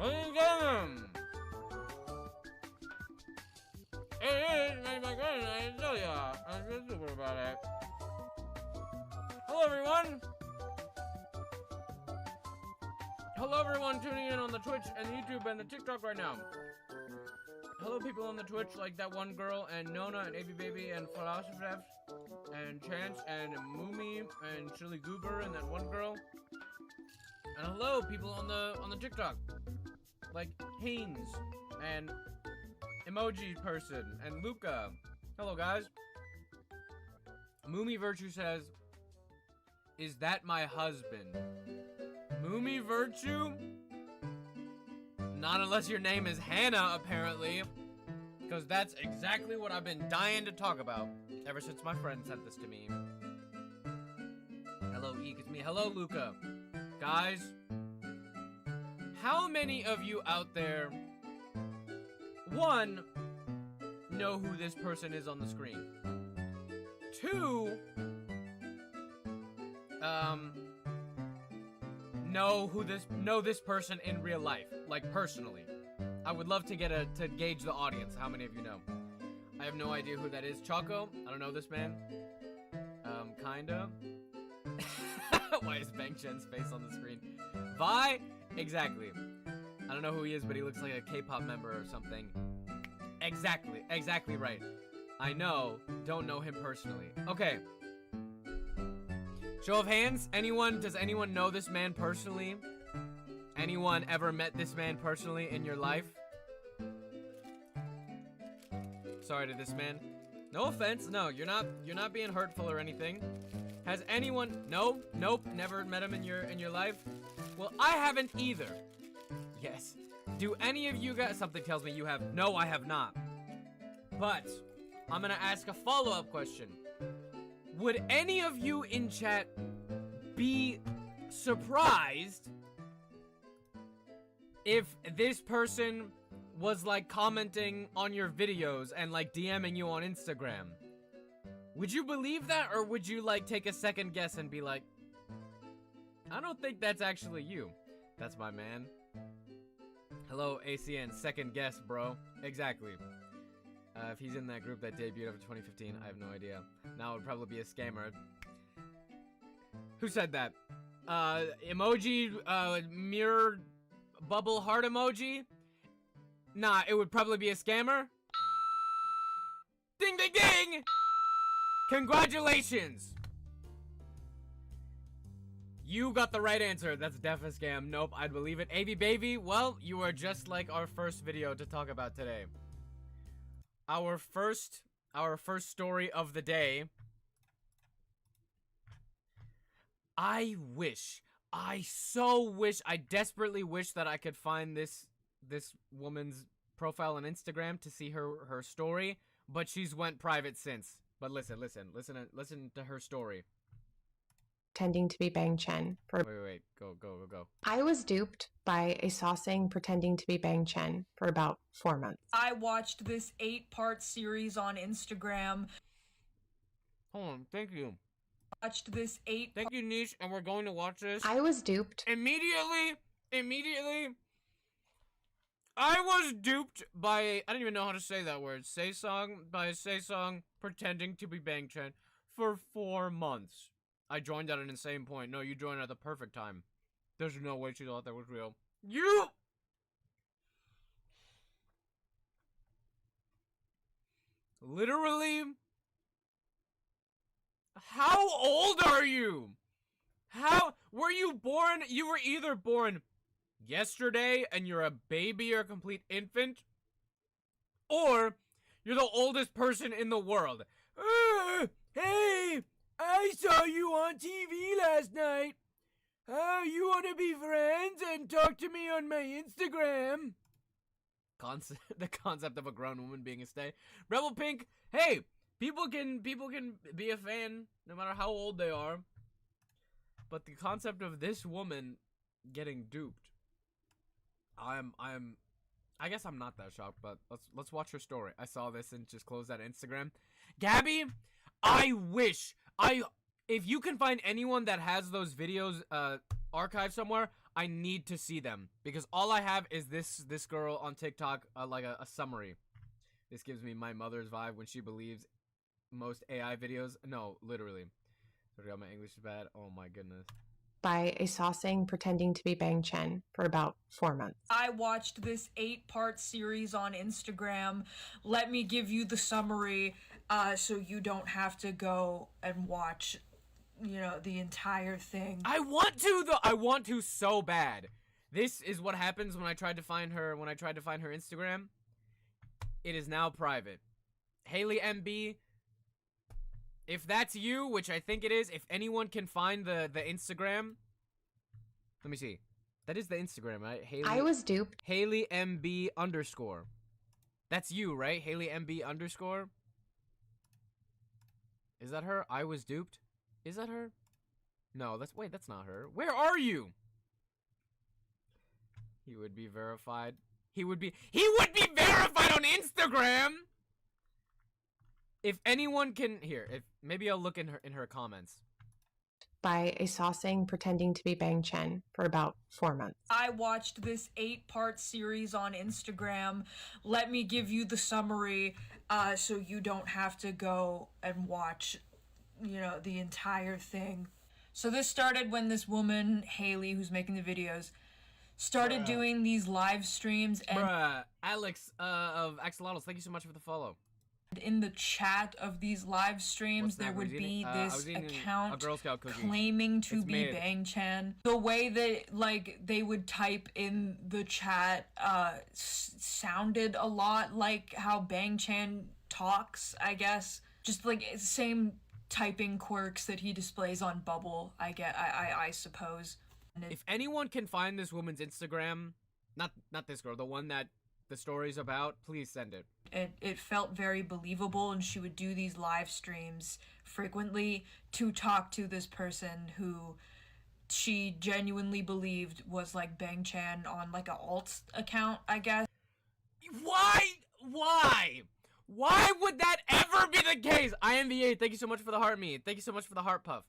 What are you doing? It is my friend, I tell ya. I'm just super about it. Hello everyone! Hello everyone tuning in on the Twitch and YouTube and the TikTok right now. Hello people on the Twitch like that one girl and Nona and AB Baby and Philosopher and Chance and Moomy and Chili Goober and that one girl. And hello people on the TikTok like Haynes and Emoji Person and Luca. Hello guys. Moomy Virtue says, "Is that my husband?" Moomy Virtue? Not unless your name is Hannah, apparently. Because that's exactly what I've been dying to talk about ever since my friend sent this to me. Hello, Eek, it's me. Hello, Luca. Guys, how many of you out there, one, know who this person is on the screen? Two, know this person in real life, like personally. I would love to to gauge the audience. How many of you know? I have no idea who that is. Choco, I don't know this man. Kinda. Why is Bang Chen's face on the screen? Vi? Exactly. I don't know who he is, but he looks like a K-pop member or something. Exactly right. I know, don't know him personally. Okay. Show of hands, does anyone know this man personally? Anyone ever met this man personally in your life? Sorry to this man. No offense, no, you're not being hurtful or anything. Has anyone, nope, never met him in your life? Well, I haven't either. Yes. Do any of you guys, something tells me you have, no, I have not. But, I'm gonna ask a follow-up question. Would any of you in chat be surprised if this person was like commenting on your videos and like DMing you on Instagram? Would you believe that, or would you like take a second guess and be like, I don't think that's actually you? That's my man. Hello, ACN, second guess, bro. Exactly. If he's in that group that debuted over 2015, I have no idea. Now it would probably be a scammer. Who said that? Emoji, mirror, bubble heart emoji? Nah, it would probably be a scammer. Ding, ding, ding! Congratulations! You got the right answer. That's def a scam. Nope, I'd believe it. AV Baby, well, you are just like our first video to talk about today. Our first story of the day. I desperately wish that I could find this woman's profile on Instagram to see her story, but she's went private since. But listen to her story. Pretending to be Bang Chen. Wait, go. I was duped by a saucing pretending to be Bang Chen for about 4 months. I watched this 8-part series on Instagram. Hold on, thank you. Watched this Thank you, Niche, and we're going to watch this. I was duped. Immediately. I was duped by, I don't even know how to say that word, Saesong pretending to be Bang Chen for 4 months. I joined at an insane point. No, you joined at the perfect time. There's no way she thought that was real. You! Literally? How old are you? How were you born? You were either born yesterday and you're a baby or a complete infant, or you're the oldest person in the world. Hey, I saw you on TV last night. Oh, you want to be friends and talk to me on my Instagram? The concept of a grown woman being a stay. Rebel Pink, hey, people can be a fan no matter how old they are. But the concept of this woman getting duped, I guess I'm not that shocked, but let's watch her story. I saw this and just closed that Instagram. Gabby, I wish if you can find anyone that has those videos archived somewhere. I need to see them because all I have is this girl on TikTok, like a summary. This gives me my mother's vibe when she believes most AI videos. No, literally. Sorry, my English is bad. Oh my goodness. By a saucing pretending to be Bang Chen for about 4 months. I watched this 8-part series on Instagram. Let me give you the summary so you don't have to go and watch, you know, the entire thing. I want to though. I want to so bad. This is what happens when I tried to find her. When I tried to find her Instagram, it is now private. Haley MB. If that's you, which I think it is, if anyone can find the Instagram, let me see. That is the Instagram, right? Haley. I was duped. Haley MB _. That's you, right? Haley MB _. Is that her? I was duped. Is that her? No, that's not her. Where are you? He would be verified. He would be verified on Instagram. If anyone can maybe I'll look in her comments. By a saucing pretending to be Bang Chen for about 4 months. I watched this 8-part series on Instagram. Let me give you the summary so you don't have to go and watch, you know, the entire thing. So this started when this woman, Haley, who's making the videos, started doing these live streams and Alex of Axolotls, thank you so much for the follow. In the chat of these live streams, there would be this account claiming to be Bang Chen. The way that, like, they would type in the chat sounded a lot like how Bang Chen talks, I guess. Just, like, same typing quirks that he displays on Bubble, I suppose. If anyone can find this woman's Instagram, not this girl, the one that the story's about, please send it. It felt very believable, and she would do these live streams frequently to talk to this person who she genuinely believed was like Bang Chan on like a alt account, I guess. Why would that ever be the case? IMVA, thank you so much for the heart me. Thank you so much for the heart puff.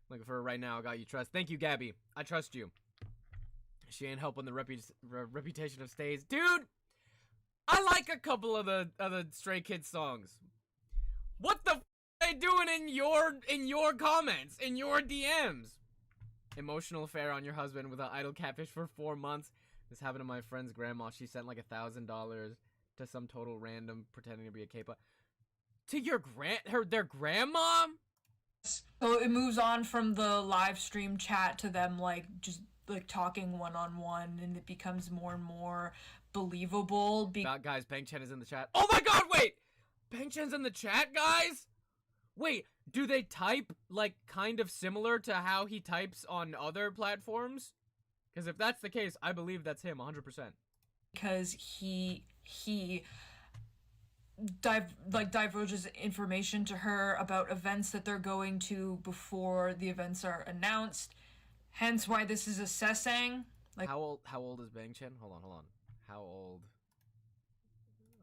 Looking for her right now. I got you trust. Thank you, Gabby. I trust you. She ain't helping the reputation of stays. Dude, I like a couple of the Stray Kids songs. What the f are they doing in your comments, in your DMs? Emotional affair on your husband with an idol catfish for 4 months. This happened to my friend's grandma. She sent like $1,000 to some total random pretending to be a K-pop. To their grandma? So it moves on from the live stream chat to them like just like talking one-on-one, and it becomes more and more believable. Guys, Bang Chen is in the chat. Oh my god, wait! Bang Chen's in the chat, guys? Wait, do they type like kind of similar to how he types on other platforms? Because if that's the case, I believe that's him 100%. Because he divulges information to her about events that they're going to before the events are announced. Hence why this is assessing. Like, how old is Bang Chen? Hold on. How old?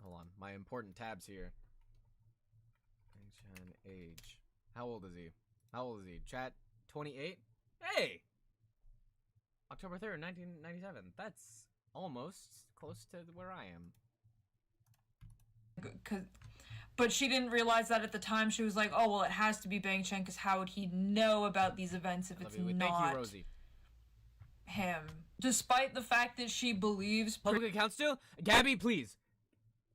Hold on. My important tabs here. Bang Chen age. How old is he? Chat 28? Hey! October 3rd, 1997. That's almost close to where I am. But she didn't realize that at the time. She was like, oh, well, it has to be Bang Chen, because how would he know about these events if it's not Thank you, Rosie. him? Despite the fact that she believes... Public account still? Gabby, please.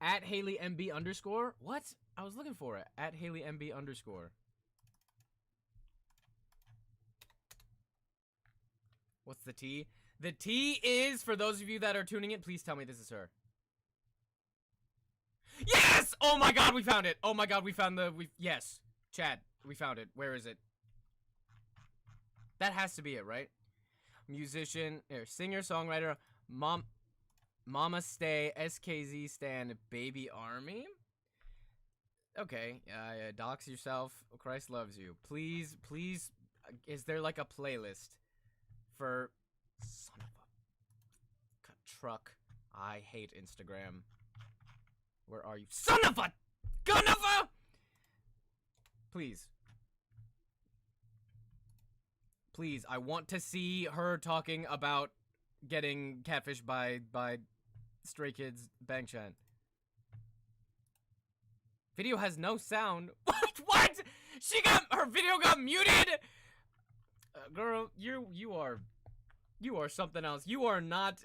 At Haley MB _. What? I was looking for it. At Haley MB _. What's the T? The T is, for those of you that are tuning in, please tell me this is her. Yes! Oh my god, we found it. Oh my god, we found yes. Chad, we found it. Where is it? That has to be it, right? Musician, singer, songwriter, Mama Stay, SKZ Stan, Baby Army. Okay, dox yourself. Christ loves you. Please, is there like a playlist for son of a truck? I hate Instagram. Where are you? Son of a gun of a! Please. Please, I want to see her talking about getting catfished by Stray Kids Bang Chan. Video has no sound. What? Her video got muted? Girl, you are something else. You are not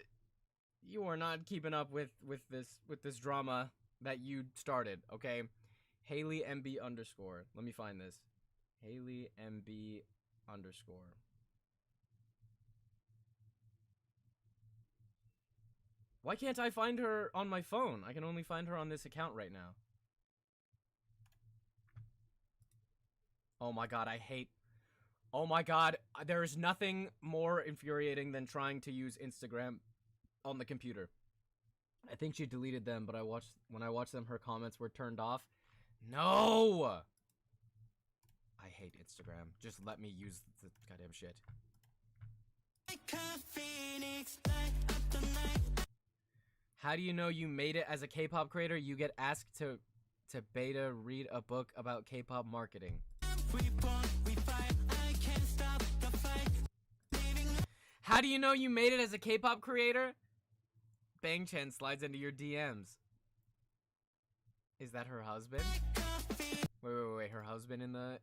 keeping up with this drama that you started, okay? Haley MB _. Let me find this. Haley MB _. Why can't I find her on my phone? I can only find her on this account right now. Oh my god, oh my god, there's nothing more infuriating than trying to use Instagram on the computer. I think she deleted them, but when I watched them, her comments were turned off. No! I hate Instagram. Just let me use the goddamn shit. How do you know you made it as a K-pop creator? You get asked to beta read a book about K-pop marketing. How do you know you made it as a K-pop creator? Bang Chan slides into your DMs. Is that her husband? Wait, her husband in the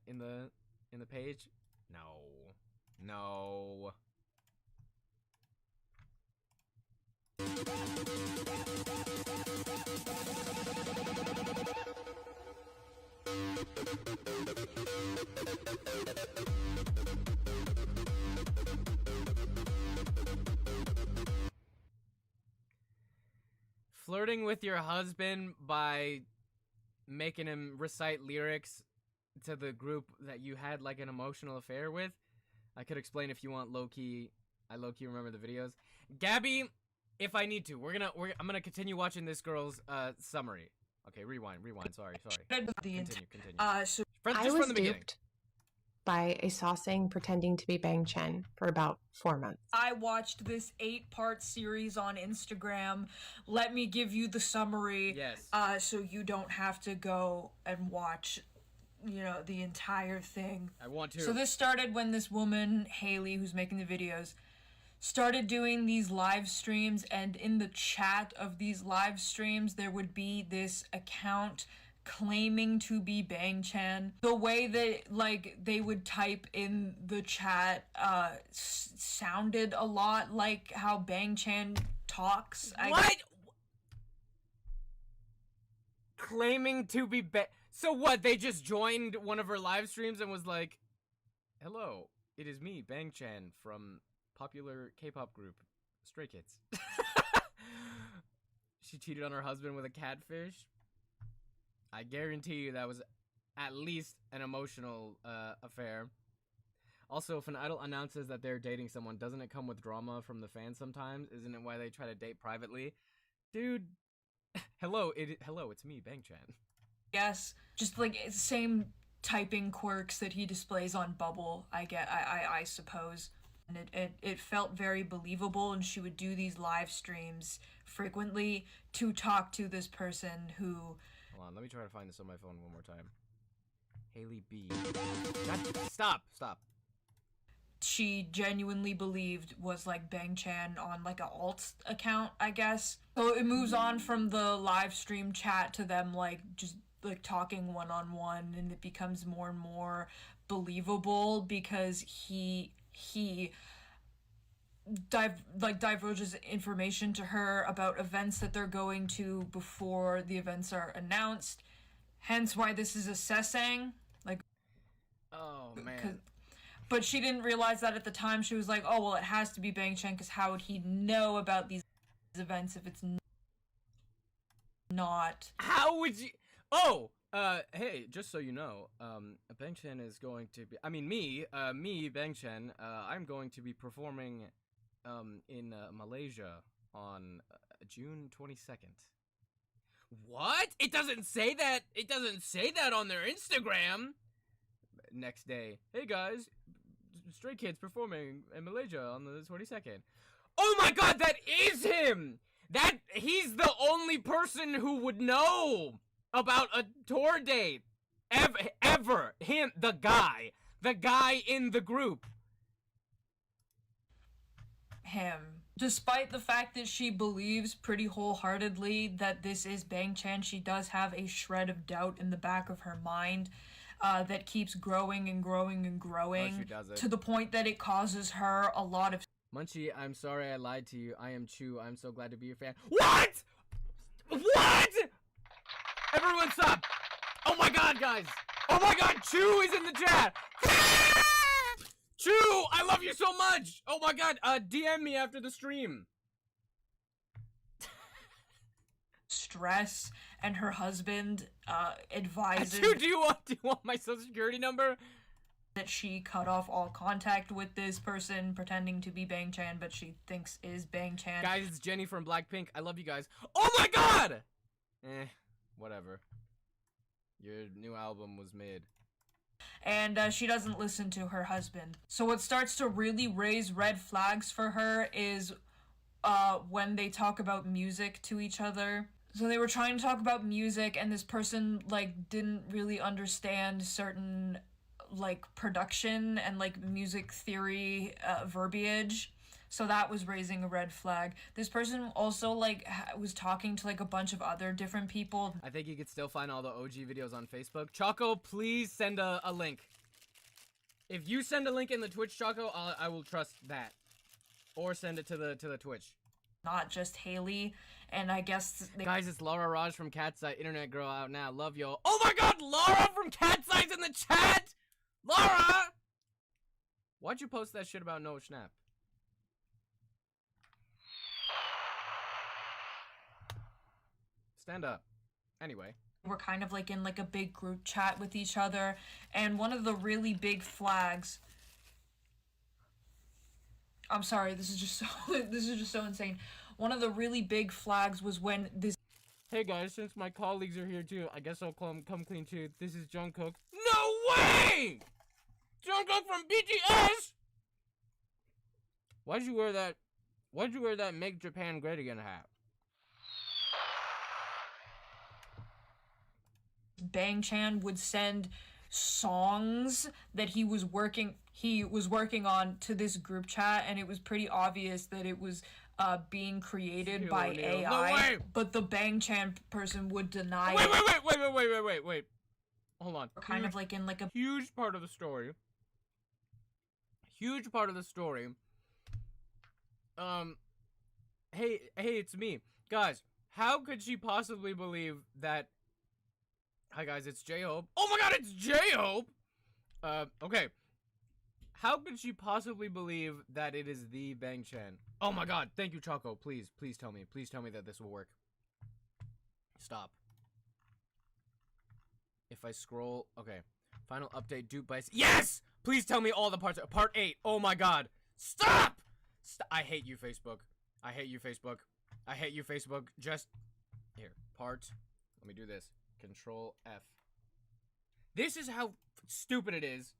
page? No. Flirting with your husband by making him recite lyrics to the group that you had like an emotional affair with. I could explain if you want low-key. I low-key remember the videos. Gabby, if I need to, I'm gonna continue watching this girl's summary. Okay, rewind. Sorry. Continue. I was duped by a saucing pretending to be Bang Chen for about 4 months. I watched this 8-part series on Instagram. Let me give you the summary. Yes. So you don't have to go and watch, the entire thing. I want to. So this started when this woman, Haley, who's making the videos, started doing these live streams, and in the chat of these live streams, there would be this account claiming to be Bang Chan. The way that they would type in the chat sounded a lot like how Bang Chan talks. What? Claiming to be So what, they just joined one of her live streams and was like, "Hello, it is me, Bang Chan, from popular K-pop group Stray Kids." She cheated on her husband with a catfish. I guarantee you that was at least an emotional affair. Also, if an idol announces that they're dating someone, doesn't it come with drama from the fans sometimes? Isn't it why they try to date privately? Dude, hello, it's me, Bang Chan. Yes, just same typing quirks that he displays on Bubble, I suppose. And it felt very believable, and she would do these live streams frequently to talk to this person who... Hold on, let me try to find this on my phone one more time. Haley B. God, stop. She genuinely believed was Bang Chan on a alt account, I guess. So it moves on from the live stream chat to them just talking one-on-one, and it becomes more and more believable because he divulges information to her about events that they're going to before the events are announced. Hence why this is a sesang. Oh, man. But she didn't realize that at the time. She was like, oh, well, it has to be Bang Chan, because how would he know about these events if it's not? How would you... Oh! Hey, just so you know, Bang Chan is going to be... me, Bang Chan, I'm going to be performing, in, Malaysia on June 22nd. What? It doesn't say that! It doesn't say that on their Instagram! Next day, hey guys, Stray Kids performing in Malaysia on the 22nd. Oh my god, that is him! He's the only person who would know about a tour date ever. Him, the guy in the group. him. Despite the fact that she believes pretty wholeheartedly that this is Bang Chan, she does have a shred of doubt in the back of her mind that keeps growing and growing and growing to the point that it causes her a lot of... Munchie, I'm sorry I lied to you. I am Chu. I'm so glad to be your fan. What? What? Everyone stop. Oh my god, guys. Oh my god, Chu is in the chat. Chu, I love you so much. Oh my god, DM me after the stream. Stress, and her husband advises... Chu, do you want my social security number? That she cut off all contact with this person pretending to be Bang Chan, but she thinks is Bang Chan. Guys, it's Jenny from Blackpink. I love you guys. Oh my god! Whatever. Your new album was made. And she doesn't listen to her husband. So what starts to really raise red flags for her is when they talk about music to each other. So they were trying to talk about music, and this person, like, didn't really understand certain, like, production and, like, music theory verbiage. So that was raising a red flag. This person also, like, was talking to, like, a bunch of other different people. I think you could still find all the OG videos on Facebook. Choco, please send a link. If you send a link in the Twitch, Choco, I will trust that. Or send it to the Twitch. Not just Haley, and I guess... Guys, it's Laura Raj from Cat's Eye, Internet Girl out now. Love y'all. Oh my god, Laura from Cat's Eye's in the chat! Laura! Why'd you post that shit about No Snap? Stand up. Anyway. We're kind of like in like a big group chat with each other, and one of the really big flags... I'm sorry, this is just so insane. One of the really big flags was when this... Hey guys, since my colleagues are here too, I guess I'll come clean too. This is Jungkook. No way! Jungkook from BTS! Why'd you wear that Make Japan Great Again hat? Bang Chan would send songs that he was working on to this group chat, and it was pretty obvious that it was being created by AI. No, but the Bang Chan person would deny it. Wait. Hold on. We're kind of like in like a huge part of the story. Hey, it's me. Guys, how could she possibly believe that... Hi guys, it's J-Hope. Oh my god, it's J-Hope! Okay. How could she possibly believe that it is the Bang Chan? Oh my god, thank you, Choco. Please tell me. Please tell me that this will work. Stop. If I scroll... Okay. Final update, dupe by... Yes! Please tell me all the parts. Part 8. Oh my god. Stop! I hate you, Facebook. I hate you, Facebook. Just... Here. Part... Let me do this. Control F. This is how stupid it is.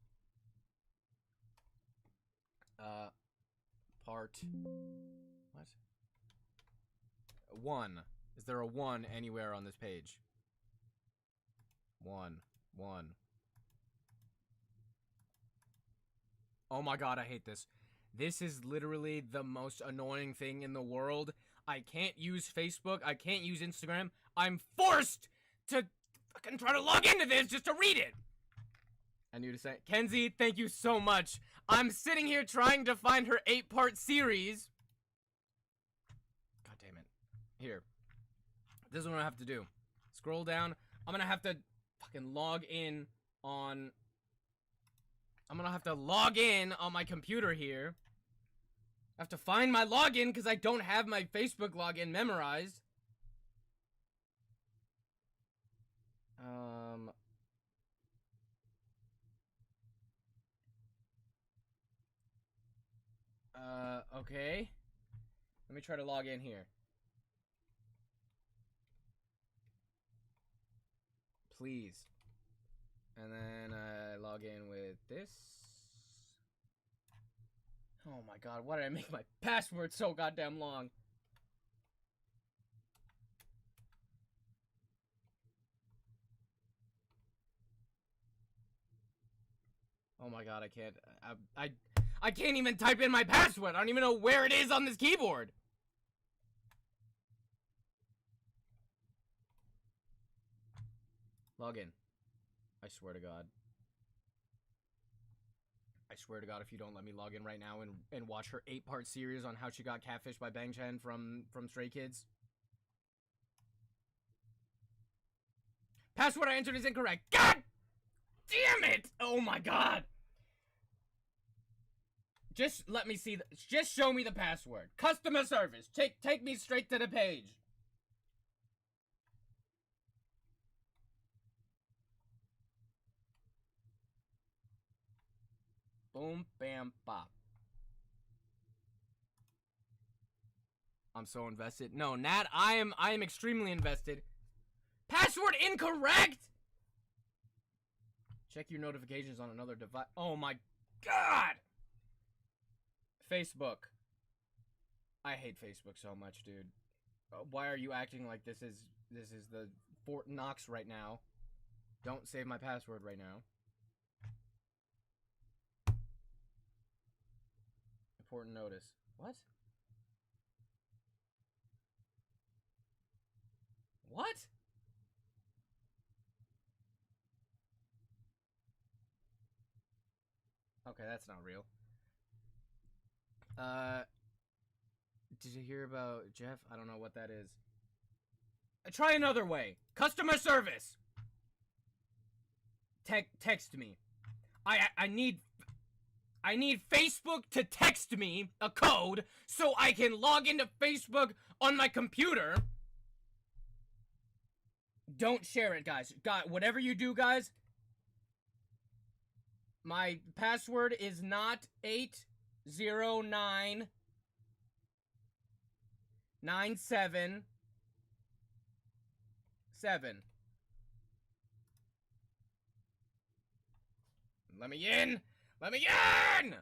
Part... What? 1. Is there a 1 anywhere on this page? 1. Oh my god, I hate this. This is literally the most annoying thing in the world. I can't use Facebook. I can't use Instagram. I'm forced to fucking try to log into this just to read it. I knew to say, Kenzie, thank you so much. I'm sitting here trying to find her 8-part series. God damn it. Here. This is what I have to do. Scroll down. I'm gonna have to fucking log in on... I'm gonna have to log in on my computer here. I have to find my login because I don't have my Facebook login memorized. Okay. Let me try to log in here. Please. And then I log in with this. Oh my god, why did I make my password so goddamn long? Oh my god, I can't. I can't even type in my password. I don't even know where it is on this keyboard. Log in. I swear to God. I swear to God, if you don't let me log in right now and watch her 8-part series on how she got catfished by Bang Chen from Stray Kids. Password I entered is incorrect. God damn it! Oh my God. Just let me see. Just show me the password. Customer service. Take me straight to the page. Boom, bam, bop. I'm so invested. No, Nat, I am extremely invested. Password incorrect! Check your notifications on another device. Oh my God! Facebook. I hate Facebook so much, dude. Why are you acting like this is the Fort Knox right now? Don't save my password right now. Important notice. What? What? Okay, that's not real. Did you hear about Jeff? I don't know what that is. Try another way. Customer service. Text me. I need Facebook to text me a code so I can log into Facebook on my computer. Don't share it, guys. Whatever you do, guys. My password is not 80997. Let me in! Let me in!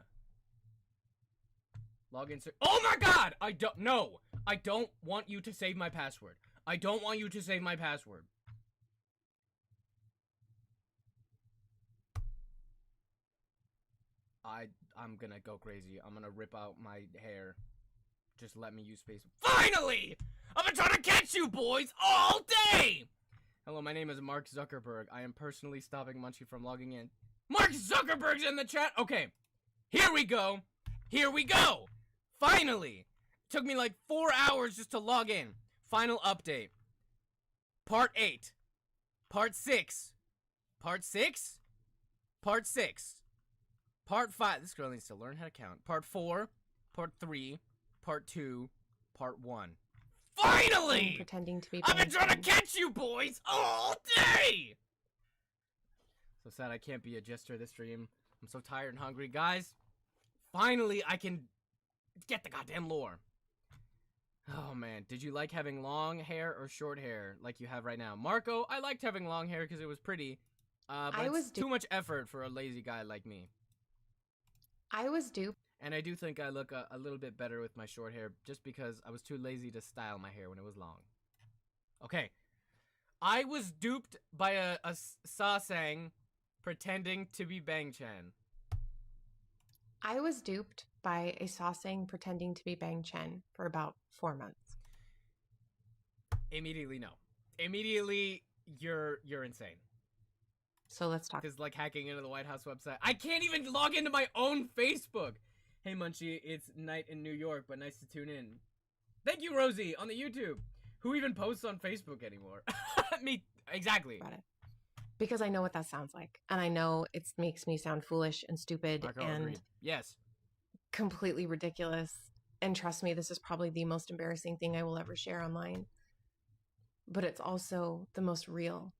Login. Oh my God! I don't want you to save my password. I don't want you to save my password. I'm gonna go crazy. I'm gonna rip out my hair. Just let me use space. Finally! I've been trying to catch you boys all day! Hello, my name is Mark Zuckerberg. I am personally stopping Munchie from logging in. Mark Zuckerberg's in the chat! Okay. Here we go. Here we go! Finally! Took me like 4 hours just to log in. Final update. Part 8. Part 6. Part 6? Part 6. Part 5. This girl needs to learn how to count. Part 4. Part 3. Part 2. Part 1. Finally! Pretending to be I've been trying to catch you boys all day! So sad I can't be a jester this stream. I'm so tired and hungry. Guys, finally I can get the goddamn lore. Oh man, did you like having long hair or short hair like you have right now? Marco, I liked having long hair because it was pretty. But it's too much effort for a lazy guy like me. I was duped. And I do think I look a little bit better with my short hair just because I was too lazy to style my hair when it was long. Okay. I was duped by a Sasang pretending to be Bang Chen. I was duped by a Sasang pretending to be Bang Chen for about 4 months. Immediately, no. Immediately, you're insane. So let's talk. Because, like, hacking into the White House website. I can't even log into my own Facebook. Hey, Munchie, it's night in New York, but nice to tune in. Thank you, Rosie, on the YouTube. Who even posts on Facebook anymore? Me, exactly. Got it. Because I know what that sounds like. And I know it makes me sound foolish and stupid and agreed. Yes. Completely ridiculous. And trust me, this is probably the most embarrassing thing I will ever share online. But it's also the most real.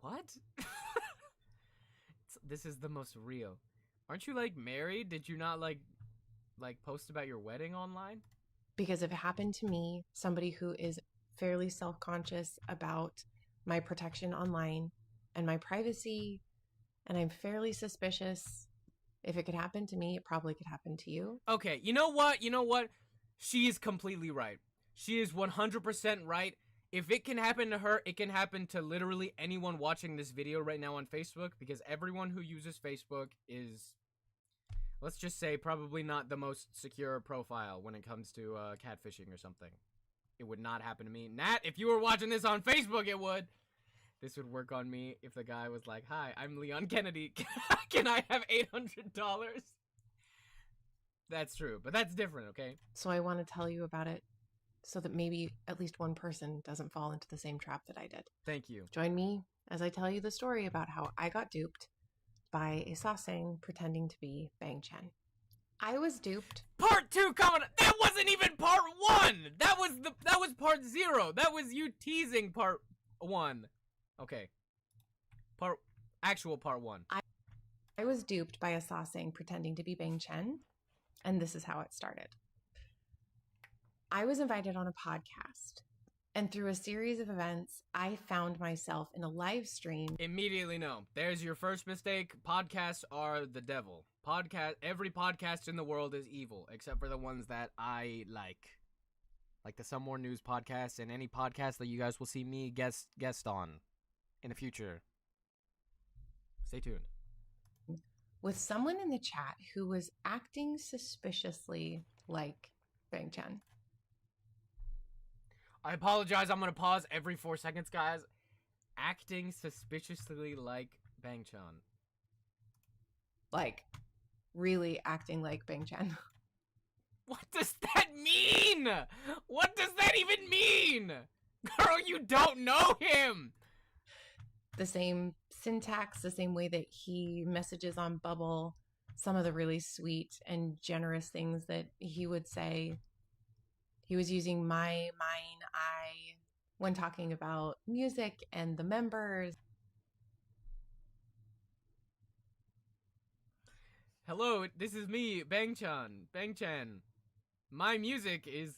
What? This is the most real. Aren't you, like, married? Did you not, like post about your wedding online? Because if it happened to me, somebody who is fairly self-conscious about my protection online and my privacy, and I'm fairly suspicious, if it could happen to me, it probably could happen to you. Okay, you know what? She is completely right. She is 100% right. if it can happen to her, it can happen to literally anyone watching this video right now on Facebook, because everyone who uses Facebook is, let's just say, probably not the most secure profile when it comes to catfishing or something. It would not happen to me. Nat, if you were watching this on Facebook, it would. This would work on me if the guy was like, "Hi, I'm Leon Kennedy. Can I have $800? That's true, but that's different, okay? So I want to tell you about it so that maybe at least one person doesn't fall into the same trap that I did. Thank you. Join me as I tell you the story about how I got duped by a sasang pretending to be Bang Chen. I was duped. Part 2 coming. That wasn't even part 1. That was part 0. That was you teasing part 1. Okay. Actual part 1. I was duped by a sasang pretending to be Bang Chen, and this is how it started. I was invited on a podcast, and through a series of events, I found myself in a live stream. Immediately no. There's your first mistake. Podcasts are the devil. Every podcast in the world is evil, except for the ones that I like the Some More News podcast, and any podcast that you guys will see me guest on in the future. Stay tuned. With someone in the chat who was acting suspiciously like Bang Chen. I apologize. I'm going to pause every 4 seconds, guys. Acting suspiciously like Bang Chen. Like, really acting like Bang Chen. What does that mean? What does that even mean? Girl, you don't know him. The same syntax, the same way that he messages on Bubble, some of the really sweet and generous things that he would say. He was using my, mine, I when talking about music and the members. Hello, this is me, Bang Chen. My music is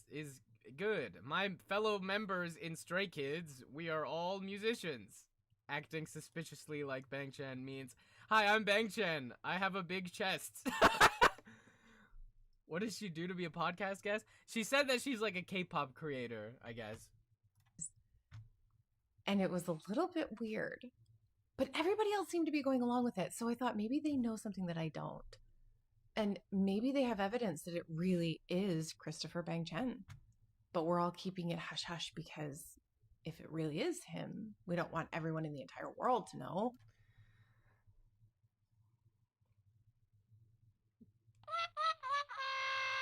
good. My fellow members in Stray Kids, we are all musicians. Acting suspiciously like Bang Chen means, "Hi, I'm Bang Chen. I have a big chest." What does she do to be a podcast guest? She said that she's like a K-pop creator, I guess. And it was a little bit weird. But everybody else seemed to be going along with it. So I thought maybe they know something that I don't. And maybe they have evidence that it really is Christopher Bang Chen. But we're all keeping it hush-hush because if it really is him, we don't want everyone in the entire world to know.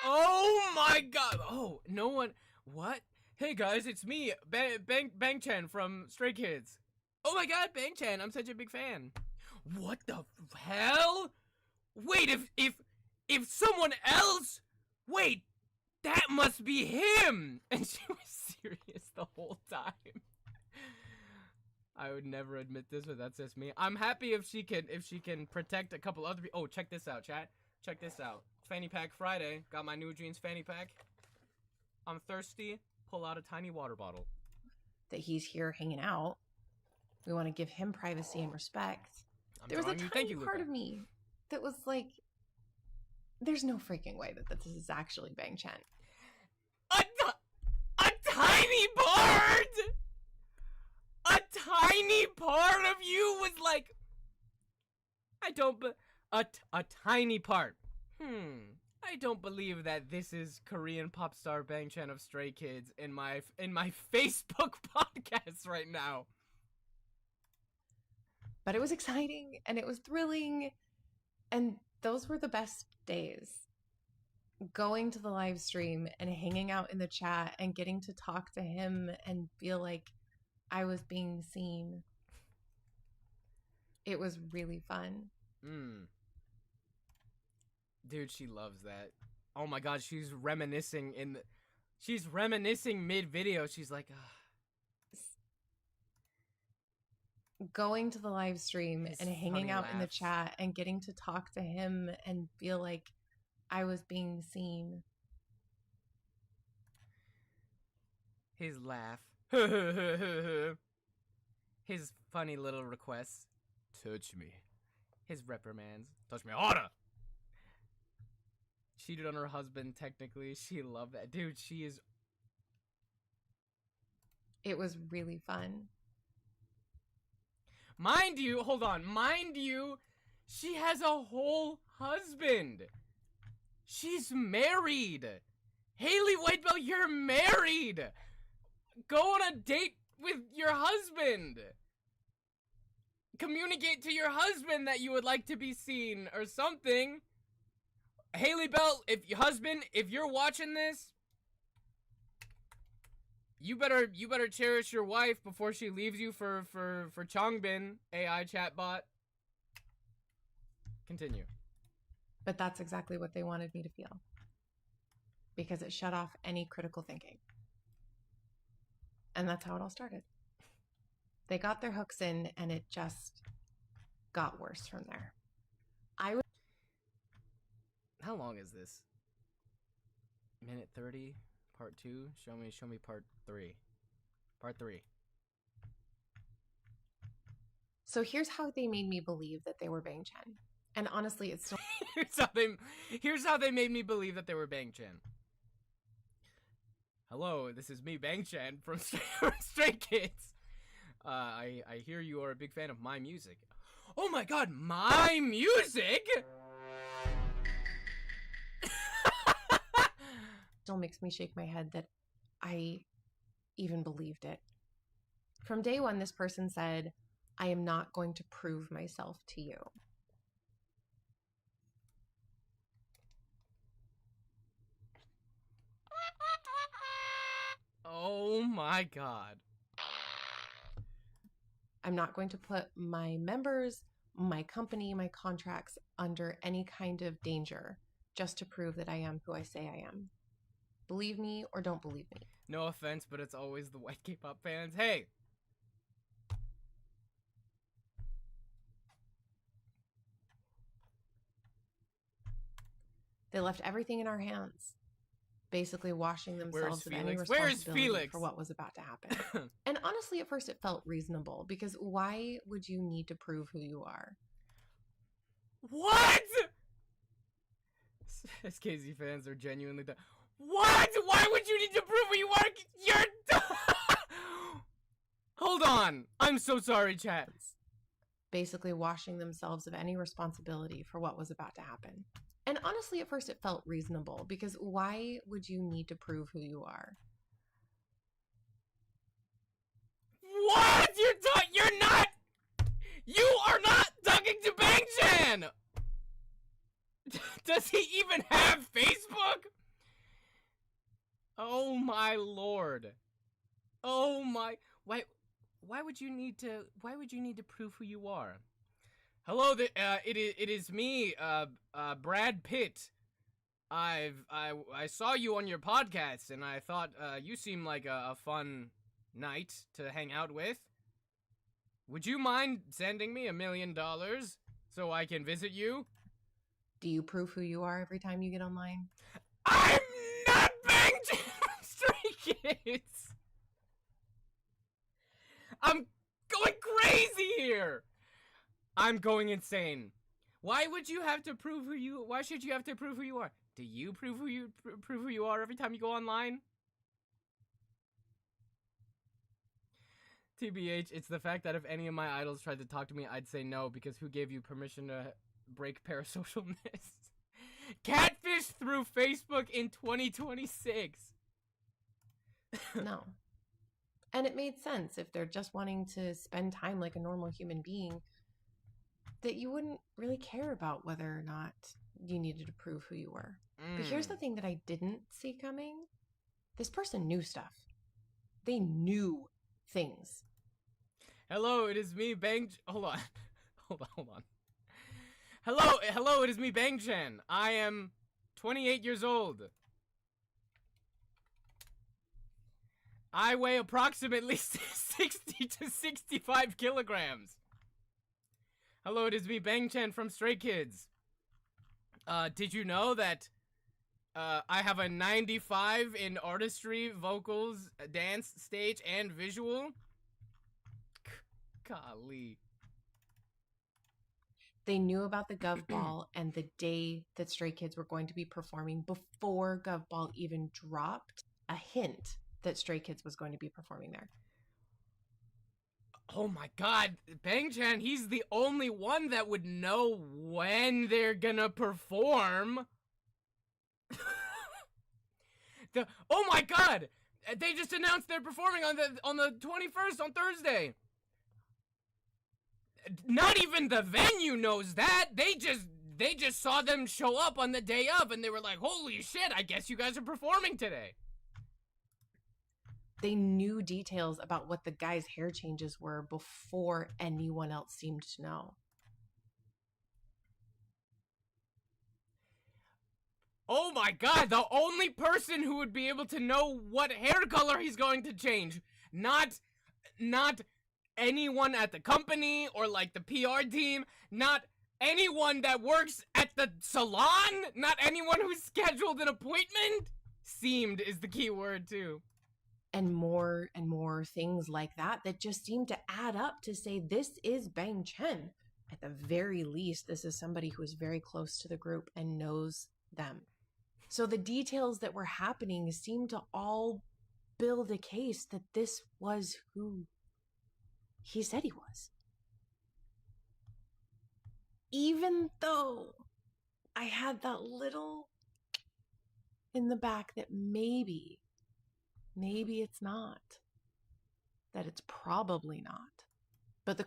Oh my god! Oh, no one... What? Hey guys, it's me, Bang Chen from Stray Kids. Oh my god, Bang Chen, I'm such a big fan. What the hell? Wait, if someone else... Wait, that must be him! And she was serious the whole time. I would never admit this, but that's just me. I'm happy if she can protect a couple other people. Oh, check this out, chat. Check this out. Fanny Pack Friday. Got my new jeans fanny pack. I'm thirsty. Pull out a tiny water bottle. That he's here hanging out. We want to give him privacy and respect. There was a tiny part of me that was like, there's no freaking way that this is actually Bang Chen. A tiny part! A tiny part of you was like, a tiny part. I don't believe that this is Korean pop star Bang Chen of Stray Kids in my Facebook podcast right now. But it was exciting and it was thrilling, and those were the best days. Going to the live stream and hanging out in the chat and getting to talk to him and feel like I was being seen. It was really fun. Dude, she loves that. Oh my god, she's reminiscing mid-video. She's like, going to the live stream and hanging out in the chat and getting to talk to him and feel like I was being seen. His laugh. His funny little requests. Touch me. His reprimands. Touch me harder. Cheated on her husband, technically. She loved that. Dude, she is... It was really fun. Mind you, hold on. Mind you, she has a whole husband. She's married. Haley Whitebell, you're married. Go on a date with your husband. Communicate to your husband that you would like to be seen or something. Haley Bell, if you're watching this, you better cherish your wife before she leaves you for Changbin, AI chatbot. Continue. But that's exactly what they wanted me to feel. Because it shut off any critical thinking. And that's how it all started. They got their hooks in, and it just got worse from there. How long is this? Minute 30, part 2. Show me part 3. Part 3. So here's how they made me believe that they were Bang Chen. And honestly, it's still here's how they made me believe that they were Bang Chen. Hello, this is me, Bang Chen from Stray Kids. I hear you are a big fan of my music. Oh my god, my music? Still makes me shake my head that I even believed it. From day one, this person said, I am not going to prove myself to you. Oh my god. I'm not going to put my members, my company, my contracts under any kind of danger just to prove that I am who I say I am. Believe me or don't believe me. No offense, but it's always the white K-pop fans. Hey! They left everything in our hands, basically washing themselves of any responsibility for what was about to happen. And honestly, at first it felt reasonable, because why would you need to prove who you are? What? SKZ fans are genuinely dumb. What? Why would you need to prove who you are? You're Hold on. I'm so sorry, chat. Basically washing themselves of any responsibility for what was about to happen. And honestly, at first it felt reasonable, because why would you need to prove who you are? What? You are not talking to Bang Chan! Does he even have Facebook? Oh my lord. Oh my, why would you need to prove who you are? Hello, it is me, Brad Pitt. I saw you on your podcast, and I thought you seemed like a fun knight to hang out with. Would you mind sending me $1 million so I can visit you? Do you prove who you are every time you get online? I'm not Bang Stray Kids. I'm going crazy here. I'm going insane. Why would you have to prove who you? Why should you have to prove who you are? Do you prove who you are every time you go online? TBH, it's the fact that if any of my idols tried to talk to me, I'd say no, because who gave you permission to break parasocialness? Catfish through Facebook in 2026. No. And it made sense if they're just wanting to spend time like a normal human being, that you wouldn't really care about whether or not you needed to prove who you were. But here's the thing that I didn't see coming. This person knew stuff. They knew things. Hello, it is me, Bang... Hold on. Hold on. Hello, it is me, Bang Chan. I am 28 years old. I weigh approximately 60 to 65 kilograms. Hello, it is me, Bang Chan from Stray Kids. Did you know that I have a 95 in artistry, vocals, dance, stage, and visual? Golly. They knew about the Gov Ball and the day that Stray Kids were going to be performing before Gov Ball even dropped a hint that Stray Kids was going to be performing there. Oh my god, Bang Chan, he's the only one that would know when they're gonna perform. Oh my god! They just announced they're performing on the 21st on Thursday. Not even the venue knows that. They just saw them show up on the day of and they were like, "Holy shit, I guess you guys are performing today." They knew details about what the guy's hair changes were before anyone else seemed to know. Oh my god, the only person who would be able to know what hair color he's going to change, not anyone at the company or like the PR team, not anyone that works at the salon, not anyone who's scheduled an appointment. Seemed is the key word too. And more things like that just seem to add up to say this is Bang Chen. At the very least, this is somebody who is very close to the group and knows them. So the details that were happening seem to all build a case that this was who he said he was. Even though I had that little in the back that maybe it's not, that it's probably not. But the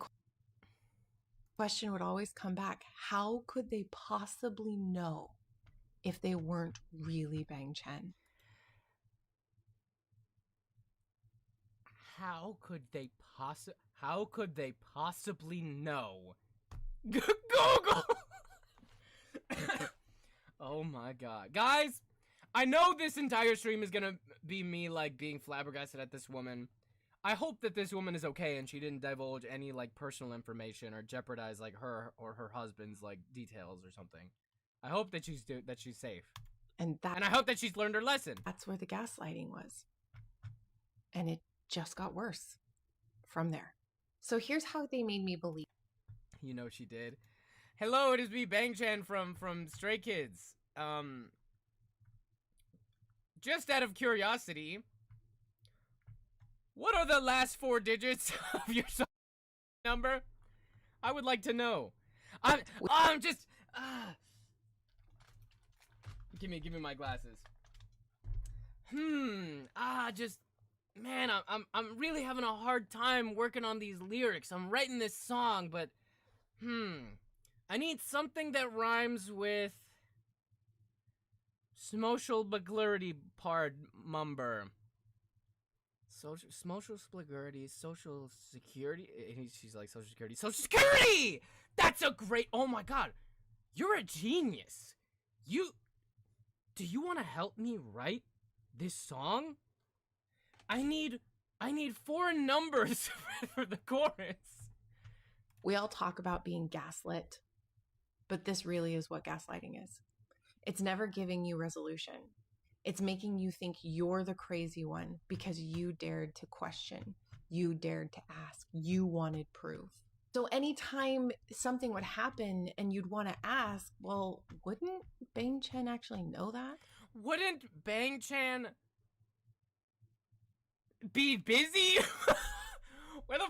question would always come back, how could they possibly know if they weren't really Bang Chen? How could they possibly know? Google! Oh my god. Guys, I know this entire stream is gonna be me, like, being flabbergasted at this woman. I hope that this woman is okay and she didn't divulge any, like, personal information or jeopardize, like, her or her husband's, like, details or something. I hope that she's safe. And I hope that she's learned her lesson. That's where the gaslighting was. And it just got worse from there. So here's how they made me believe. You know she did. Hello, it is me, Bang Chan from Stray Kids. Just out of curiosity, what are the last 4 digits of your number? I would like to know. I'm just give me my glasses. Man, I'm really having a hard time working on these lyrics. I'm writing this song, but I need something that rhymes with Smoshal Baglarity Pard Mumber. Smoshal Splagurity, Social Security. She's like, Social Security. Social Security! That's a great. Oh my god. You're a genius. Do you want to help me write this song? I need 4 numbers for the chorus. We all talk about being gaslit, but this really is what gaslighting is. It's never giving you resolution. It's making you think you're the crazy one because you dared to question. You dared to ask. You wanted proof. So anytime something would happen and you'd want to ask, well, wouldn't Bang Chan actually know that? Wouldn't Bang Chan be busy? Where the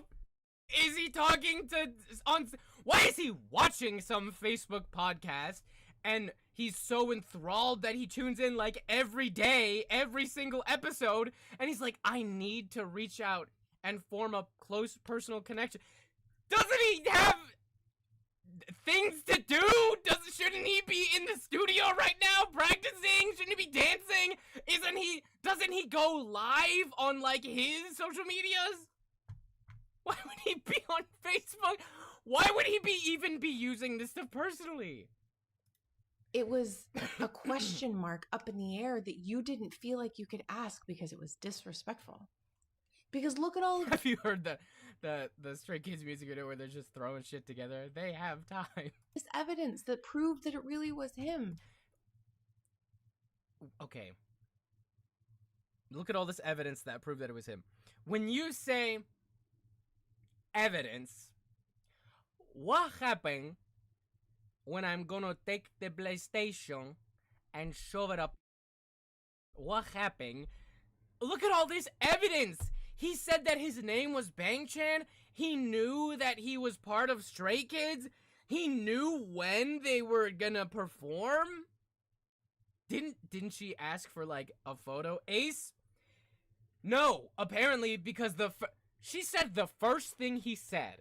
is he talking to on? Why is he watching some Facebook podcast and he's so enthralled that he tunes in like every day, every single episode, and he's like, I need to reach out and form a close personal connection. Doesn't he have things to do? Shouldn't he be in the studio right now practicing? Shouldn't he be dancing? Doesn't he go live on like his social medias? Why would he be on Facebook? Why would he even be using this stuff personally? It was a question mark up in the air that you didn't feel like you could ask because it was disrespectful. Because look at all of Have you heard the Stray Kids music video where they're just throwing shit together? They have time. This evidence that proved that it really was him. Okay. Look at all this evidence that proved that it was him. When you say evidence, what happened when I'm gonna take the PlayStation and shove it up? What happened? Look at all this evidence. He said that his name was Bang Chan. He knew that he was part of Stray Kids. He knew when they were gonna perform. Didn't she ask for, like, a photo? Ace? No, apparently, because she said the first thing he said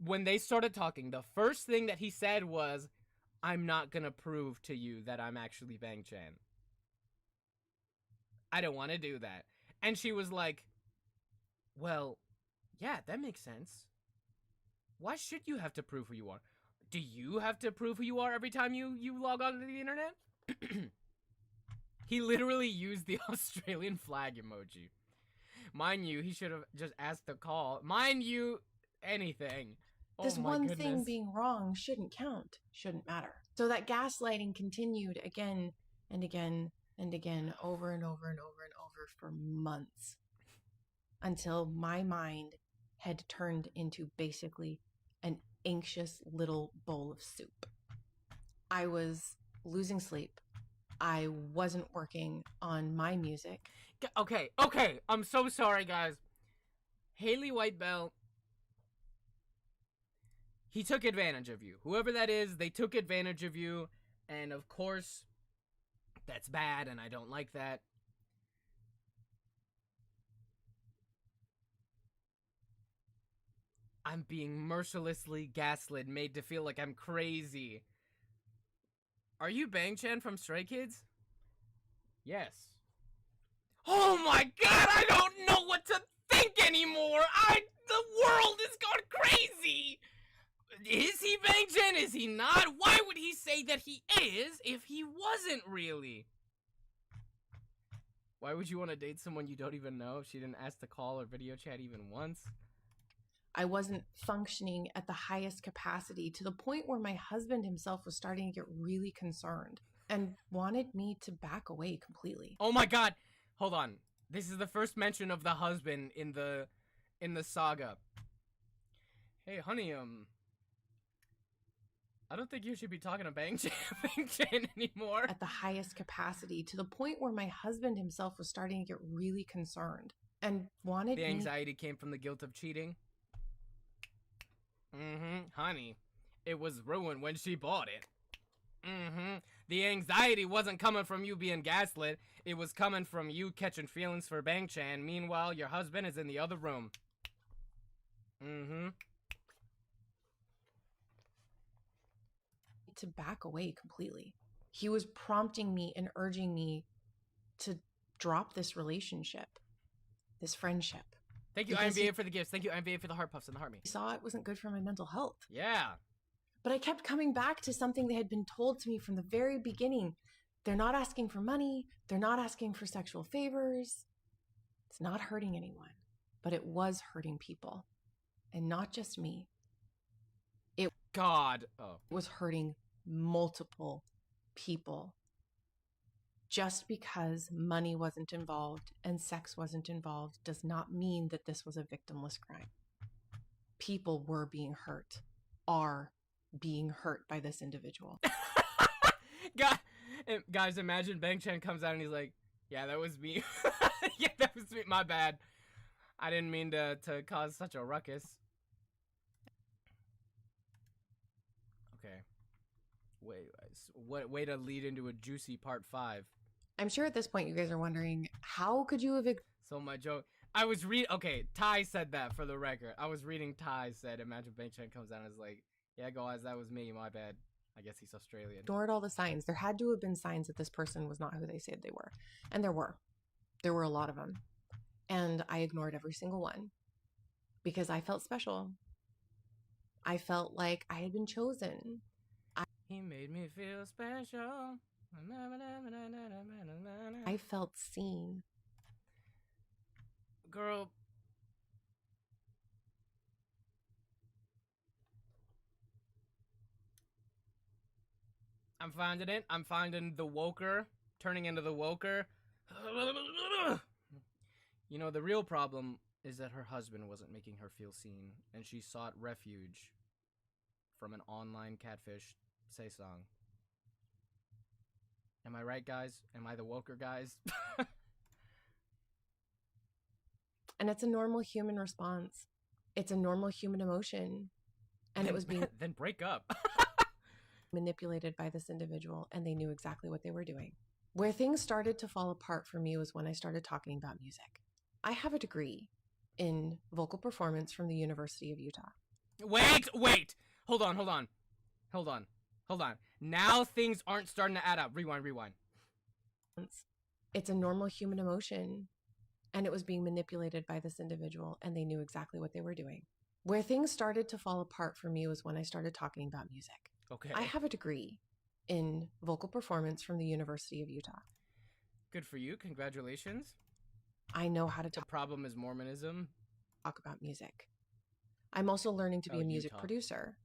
when they started talking, the first thing that he said was, I'm not gonna prove to you that I'm actually Bang Chan. I don't want to do that. And she was like, well, yeah, that makes sense. Why should you have to prove who you are? Do you have to prove who you are every time you log on to the internet? He literally used the Australian flag emoji. Mind you, he should have just asked to call. Mind you, anything. This one thing being wrong shouldn't count, shouldn't matter. So that gaslighting continued again and again and again, over and over and over and over for months, until my mind had turned into basically an anxious little bowl of soup. I was losing sleep. I wasn't working on my music. Okay, I'm so sorry, guys. Haley Whitebell, he took advantage of you. Whoever that is, they took advantage of you, and of course, that's bad, and I don't like that. I'm being mercilessly gaslit, made to feel like I'm crazy. Are you Bang Chan from Stray Kids? Yes. Oh my god, I don't know what to think anymore! The world has gone crazy! Is he Bang Chan? Is he not? Why would he say that he is if he wasn't really? Why would you want to date someone you don't even know if she didn't ask to call or video chat even once? I wasn't functioning at the highest capacity, to the point where my husband himself was starting to get really concerned and wanted me to back away completely. Oh my god! Hold on. This is the first mention of the husband in the saga. Hey, honey, I don't think you should be talking to Bang Chan anymore. At the highest capacity, to the point where my husband himself was starting to get really concerned and wanted The anxiety came from the guilt of cheating? Honey, it was ruined when she bought it. The anxiety wasn't coming from you being gaslit. It was coming from you catching feelings for Bang Chan. Meanwhile, your husband is in the other room. To back away completely. He was prompting me and urging me to drop this relationship, this friendship. Thank you, IMVA, for the gifts. Thank you, IMVA, for the heart puffs and the heart me. I saw it wasn't good for my mental health. Yeah. But I kept coming back to something that had been told to me from the very beginning. They're not asking for money. They're not asking for sexual favors. It's not hurting anyone, but it was hurting people. And not just me. It was hurting multiple people. Just because money wasn't involved and sex wasn't involved does not mean that this was a victimless crime. People were being hurt, are being hurt by this individual. Guys, imagine Bang Chan comes out and he's like, yeah, that was me. Yeah, that was me. My bad. I didn't mean to cause such a ruckus. Okay. Way to lead into a juicy part 5. I'm sure at this point you guys are wondering, how could you have... So my joke... Okay, Ty said that for the record. I was reading Ty said, imagine Bang Chan comes out and is like, yeah, guys, that was me, my bad. I guess he's Australian. Ignored all the signs. There had to have been signs that this person was not who they said they were. And there were. There were a lot of them. And I ignored every single one. Because I felt special. I felt like I had been chosen. He made me feel special. I felt seen. Girl. I'm finding it. I'm finding the woker. Turning into the woker. You know, the real problem is that her husband wasn't making her feel seen, and she sought refuge from an online catfish say-song. Am I right, guys? Am I the woker, guys? And it's a normal human response. It's a normal human emotion. And it was being then break up. manipulated by this individual, and they knew exactly what they were doing. Where things started to fall apart for me was when I started talking about music. I have a degree in vocal performance from the University of Utah. Wait. Hold on. Now things aren't starting to add up. Rewind. It's a normal human emotion, and it was being manipulated by this individual, and they knew exactly what they were doing. Where things started to fall apart for me was when I started talking about music. Okay. I have a degree in vocal performance from the University of Utah. Good for you. Congratulations. I know how to The problem is Mormonism. Talk about music. I'm also learning to be a music producer.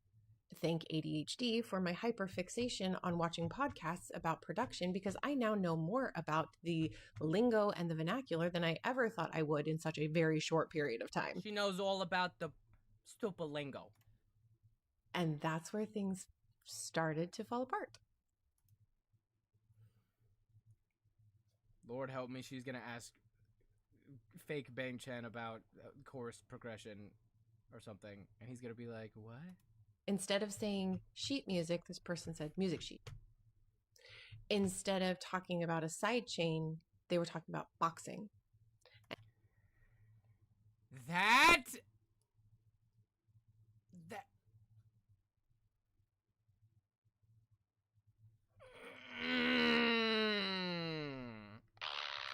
Thank ADHD for my hyperfixation on watching podcasts about production, because I now know more about the lingo and the vernacular than I ever thought I would in such a very short period of time. She knows all about the stupid lingo. And that's where things started to fall apart. Lord help me, she's gonna ask fake Bang Chen about chorus progression or something, and he's gonna be like, what? Instead of saying sheet music, this person said music sheet. Instead of talking about a side chain, they were talking about boxing. That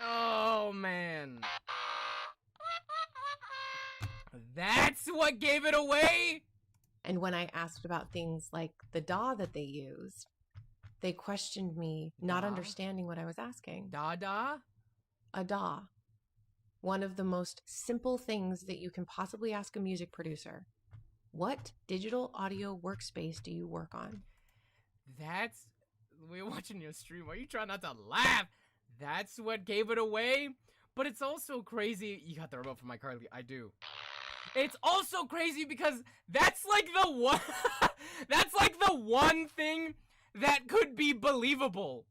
Oh man. That's what gave it away? And when I asked about things like the DAW that they used, they questioned me, not understanding what I was asking. Da? A DAW. One of the most simple things that you can possibly ask a music producer. What digital audio workspace do you work on? We're watching your stream. Are you trying not to laugh? That's what gave it away? But it's also crazy. You got the remote for my car. I do. It's also crazy because that's like the one that's like the one thing that could be believable.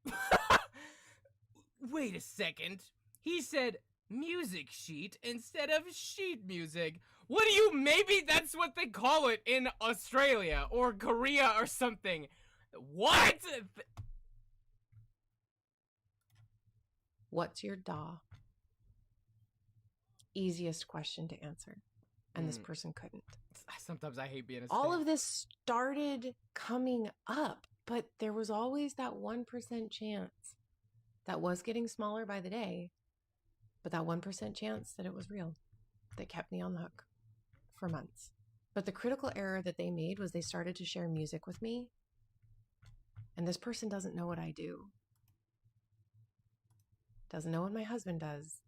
Wait a second. He said music sheet instead of sheet music. What do you, maybe that's what they call it in Australia or Korea or something. What? What's your DAW? Easiest question to answer. And this person couldn't. Sometimes I hate being a All of this started coming up, but there was always that 1% chance that was getting smaller by the day, but that 1% chance that it was real, that kept me on the hook for months. But the critical error that they made was they started to share music with me, and this person doesn't know what I do, doesn't know what my husband does,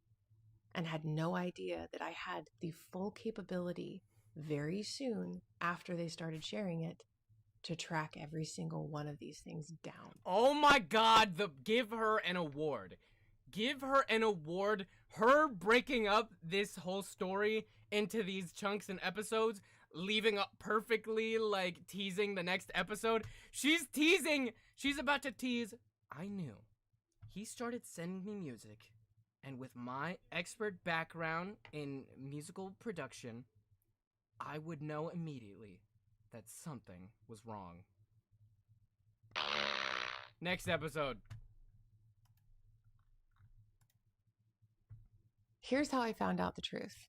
and had no idea that I had the full capability very soon after they started sharing it to track every single one of these things down. Oh my God, give her an award. Give her an award. Her breaking up this whole story into these chunks and episodes, leaving up perfectly, like teasing the next episode. She's about to tease. I knew. He started sending me music. And with my expert background in musical production, I would know immediately that something was wrong. Next episode. Here's how I found out the truth.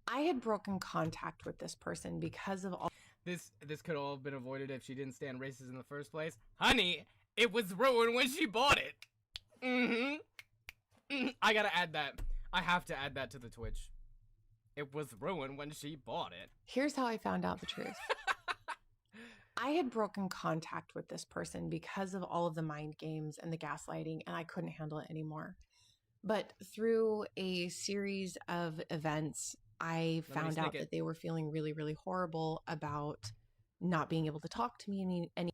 I had broken contact with this person because of all... This could all have been avoided if she didn't stand racist in the first place. Honey, it was ruined when she bought it. I gotta add that. I have to add that to the Twitch. It was ruined when she bought it. Here's how I found out the truth. I had broken contact with this person because of all of the mind games and the gaslighting, and I couldn't handle it anymore. But through a series of events, I found out that they were feeling really, really horrible about not being able to talk to me any.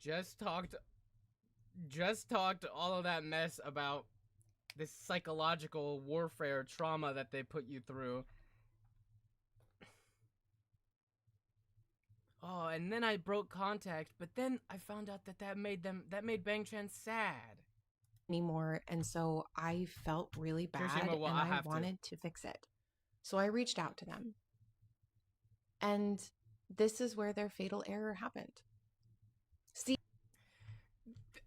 Just talked all of that mess about this psychological warfare trauma that they put you through. Oh, and then I broke contact, but then I found out that made Bang Chan sad. anymore. And so I felt really bad and I wanted to fix it. So I reached out to them. And this is where their fatal error happened. See,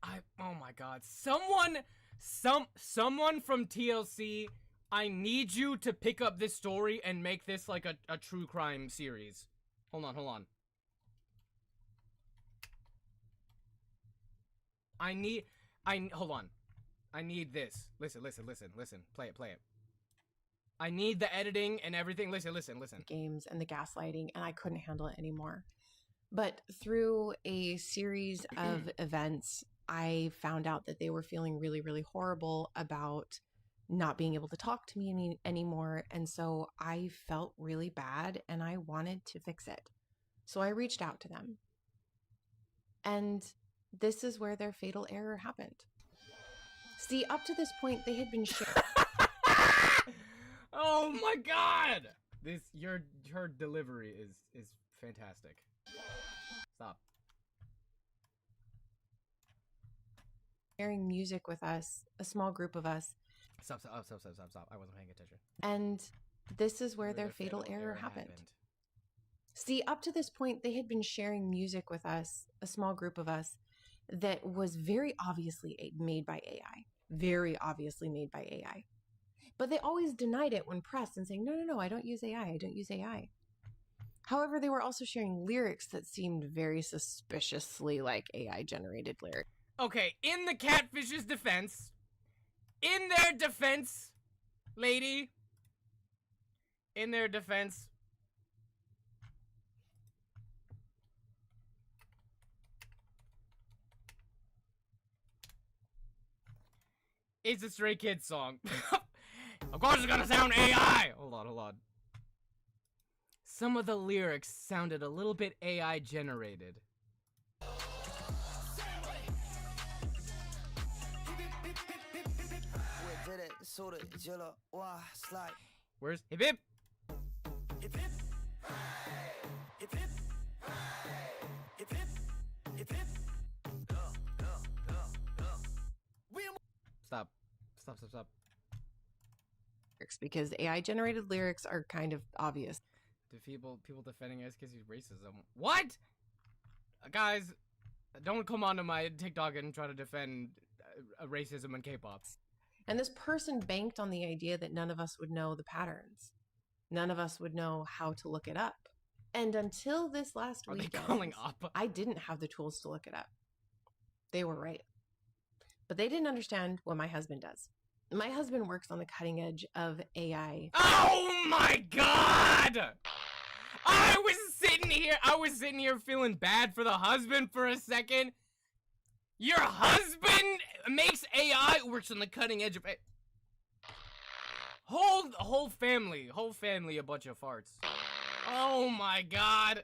oh my God, someone from TLC, I need you to pick up this story and make this like a true crime series. Hold on. Hold on. I need this. Listen. Play it. I need the editing and everything. Listen. Games and the gaslighting, and I couldn't handle it anymore. But through a series of events, I found out that they were feeling really, really horrible about not being able to talk to me anymore. And so I felt really bad and I wanted to fix it. So I reached out to them. And this is where their fatal error happened. See, up to this point, they had been sharing. Oh my God! Her delivery is fantastic. Stop. Sharing music with us, a small group of us. Stop. I wasn't paying attention. And this is where their fatal error happened. See, up to this point, they had been sharing music with us, a small group of us, that was very obviously made by AI. Very obviously made by AI. But they always denied it when pressed and saying, no, I don't use AI. However, they were also sharing lyrics that seemed very suspiciously like AI-generated lyrics. Okay, in the catfish's defense, lady, in their defense, it's a Stray Kids song. Of course it's gonna sound AI! Hold on. Some of the lyrics sounded a little bit AI generated. Where's hip hip? Stop. Because AI generated lyrics are kind of obvious. Do people defending us because he's racism? What? Guys, don't come onto my TikTok and try to defend racism in K-pop. And this person banked on the idea that none of us would know the patterns. None of us would know how to look it up. And until this last weekend, they calling up? I didn't have the tools to look it up. They were right. But they didn't understand what my husband does. My husband works on the cutting edge of AI. Oh my God! I was sitting here feeling bad for the husband for a second. Your husband makes AI, works on the cutting edge of AI. Whole family a bunch of farts. Oh my God.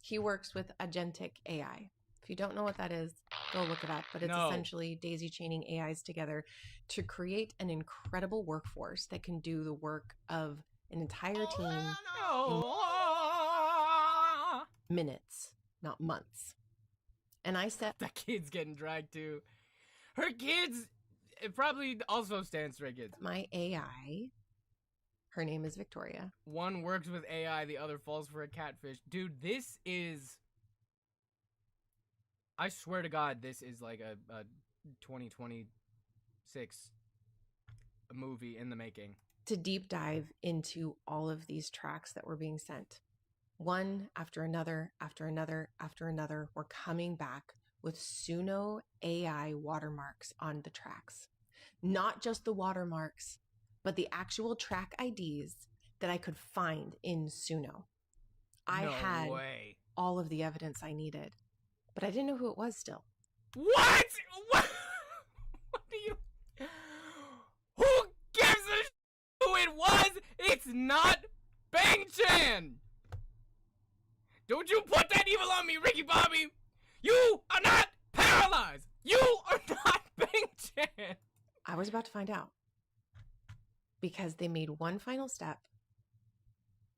He works with agentic AI. If you don't know what that is, go look it up. But it's essentially daisy chaining AIs together to create an incredible workforce that can do the work of an entire team in minutes, not months. And I said, that kid's getting dragged too. Her kids, it probably also stands Stray Kids. My AI, her name is Victoria. One works with AI, the other falls for a catfish. Dude, this is... I swear to God, this is like a 2026 movie in the making. To deep dive into all of these tracks that were being sent. One after another, we're coming back with Suno AI watermarks on the tracks. Not just the watermarks, but the actual track IDs that I could find in Suno. I had all of the evidence I needed. But I didn't know who it was still. What? What do you... Who gives a shit who it was? It's not Bang-chan! Don't you put that evil on me, Ricky Bobby! You are not paralyzed! You are not Bang-chan! I was about to find out. Because they made one final step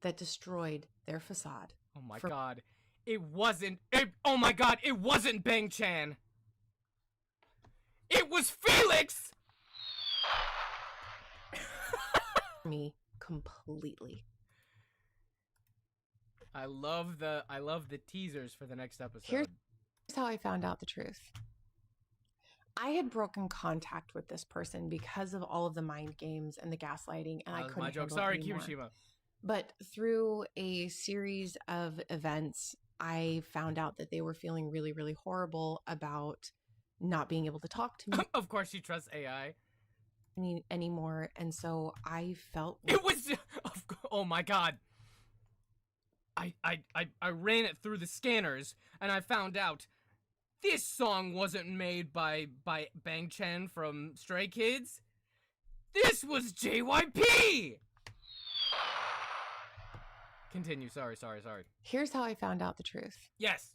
that destroyed their facade. Oh my God. It wasn't... oh my God, it wasn't Bang-chan! It was Felix! Me completely. I love the teasers for the next episode. Here's how I found out the truth. I had broken contact with this person because of all of the mind games and the gaslighting, and I couldn't my joke. handle Sorry, it anymore. Kirishima. But through a series of events, I found out that they were feeling really, really horrible about not being able to talk to me. Of course, she trusts AI anymore, and so I felt it was. Oh my god! I ran it through the scanners, and I found out this song wasn't made by Bang Chan from Stray Kids. This was JYP. Continue. Sorry. Here's how I found out the truth. Yes.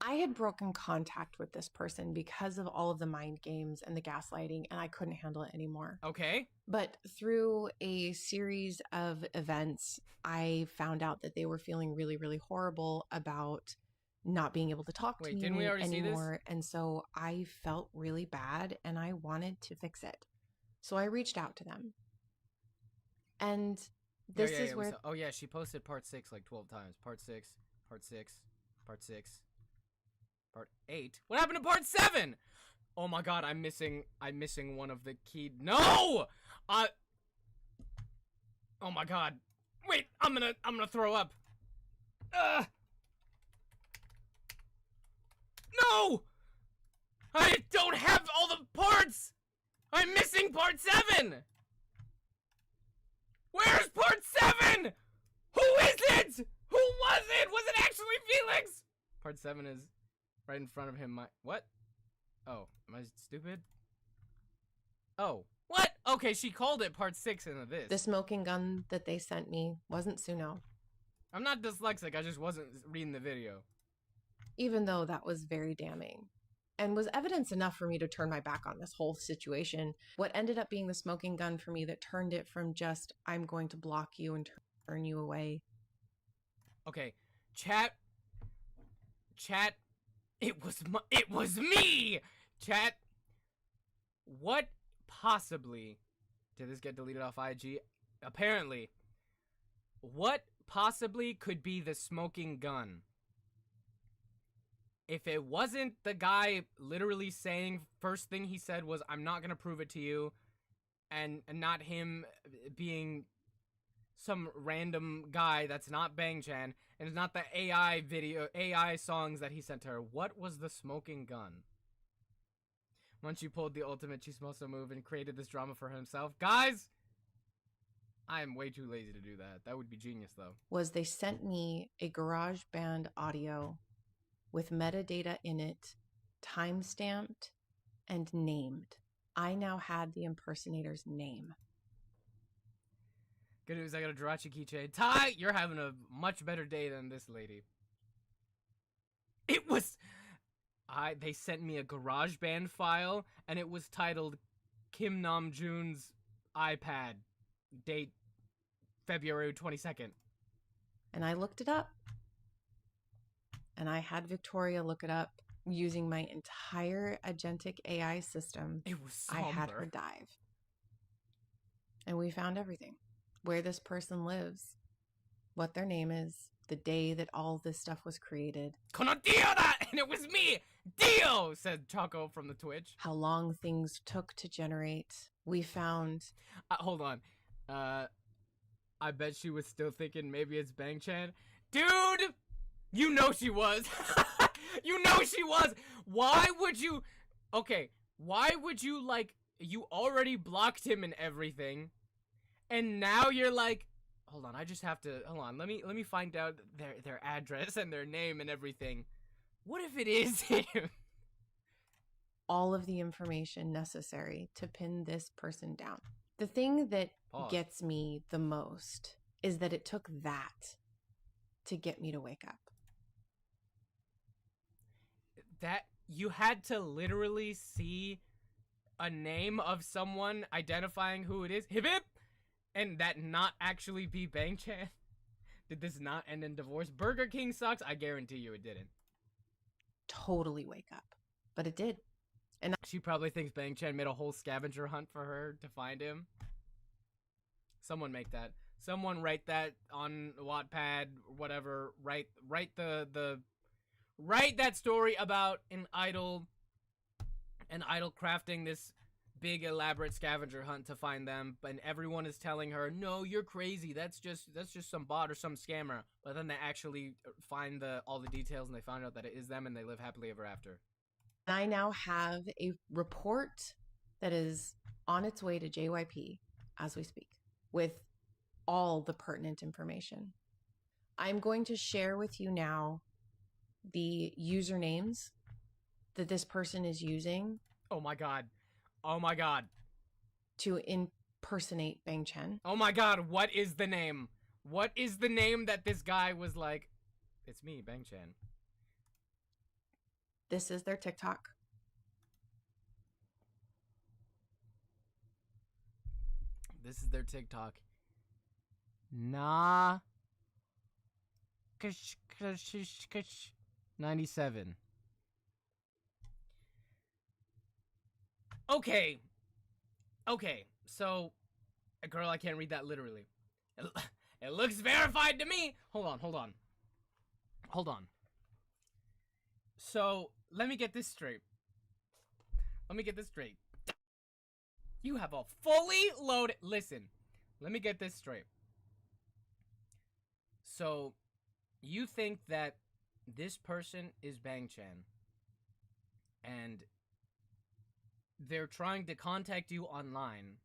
I had broken contact with this person because of all of the mind games and the gaslighting, and I couldn't handle it anymore. Okay. But through a series of events, I found out that they were feeling really, really horrible about not being able to talk to me didn't we already anymore. See this? And so I felt really bad, and I wanted to fix it. So I reached out to them. And this is where... Oh, yeah, she posted part 6 like 12 times. Part 6, part 6, part 6. Part 8. What happened to part 7? Oh my god, I'm missing one of the key. No! Oh my god. Wait, I'm gonna throw up. No! I don't have all the parts! I'm missing part 7! Where's part 7? Who is it? Who was it? Was it actually Felix? Part 7 is right in front of him. What? Oh, am I stupid? Oh, what? Okay, she called it part 6 into this. The smoking gun that they sent me wasn't Suno. I'm not dyslexic, I just wasn't reading the video. Even though that was very damning and was evidence enough for me to turn my back on this whole situation. What ended up being the smoking gun for me that turned it from just, I'm going to block you and turn you away. Okay, chat, it was me! Chat, what possibly, did this get deleted off IG? Apparently, what possibly could be the smoking gun? If it wasn't the guy literally saying, first thing he said was, I'm not gonna prove it to you, and not him being some random guy that's not Bang Chan, and it's not the AI songs that he sent to her, what was the smoking gun? Once you pulled the ultimate Chismoso move and created this drama for himself. Guys! I am way too lazy to do that. That would be genius, though. Was they sent me a GarageBand audio with metadata in it, time-stamped and named. I now had the impersonator's name. Good news, I got a Jirachi keychain. Ty, you're having a much better day than this lady. It was... They sent me a GarageBand file, and it was titled Kim Namjoon's iPad. Date February 22nd. And I looked it up. And I had Victoria look it up using my entire agentic AI system. It was somber. I had her dive. And we found everything. Where this person lives, what their name is, the day that all this stuff was created. Kono Dio da! And it was me! Dio! Said Choco from the Twitch. How long things took to generate. We found... Hold on. I bet she was still thinking maybe it's Bang Chan. Dude! You know she was. You know she was. Why would you... Okay, why would you, like... You already blocked him and everything. And now you're like... Hold on, I just have to... Hold on, let me find out their address and their name and everything. What if it is him? All of the information necessary to pin this person down. The thing that gets me the most is that it took that to get me to wake up. That you had to literally see a name of someone identifying who it is, hip hip, and that not actually be Bang Chan. Did this not end in divorce? Burger King sucks. I guarantee you it didn't. Totally wake up, but it did. And she probably thinks Bang Chan made a whole scavenger hunt for her to find him. Someone make that. Someone write that on Wattpad, whatever. Write that story about an idol crafting this big elaborate scavenger hunt to find them, and everyone is telling her, "No, you're crazy. That's just some bot or some scammer." But then they actually find all the details and they find out that it is them, and they live happily ever after. I now have a report that is on its way to JYP as we speak with all the pertinent information. I'm going to share with you now the usernames that this person is using. Oh my god. Oh my god. To impersonate Bang Chen. Oh my god, what is the name? What is the name that this guy was like, it's me, Bang Chen? This is their TikTok. This is their TikTok. Nah. 97. Okay, so, girl, I can't read that literally. It looks verified to me. Hold on. So, let me get this straight. You have a fully loaded, listen, let me get this straight. So, you think that this person is Bang Chan, and they're trying to contact you online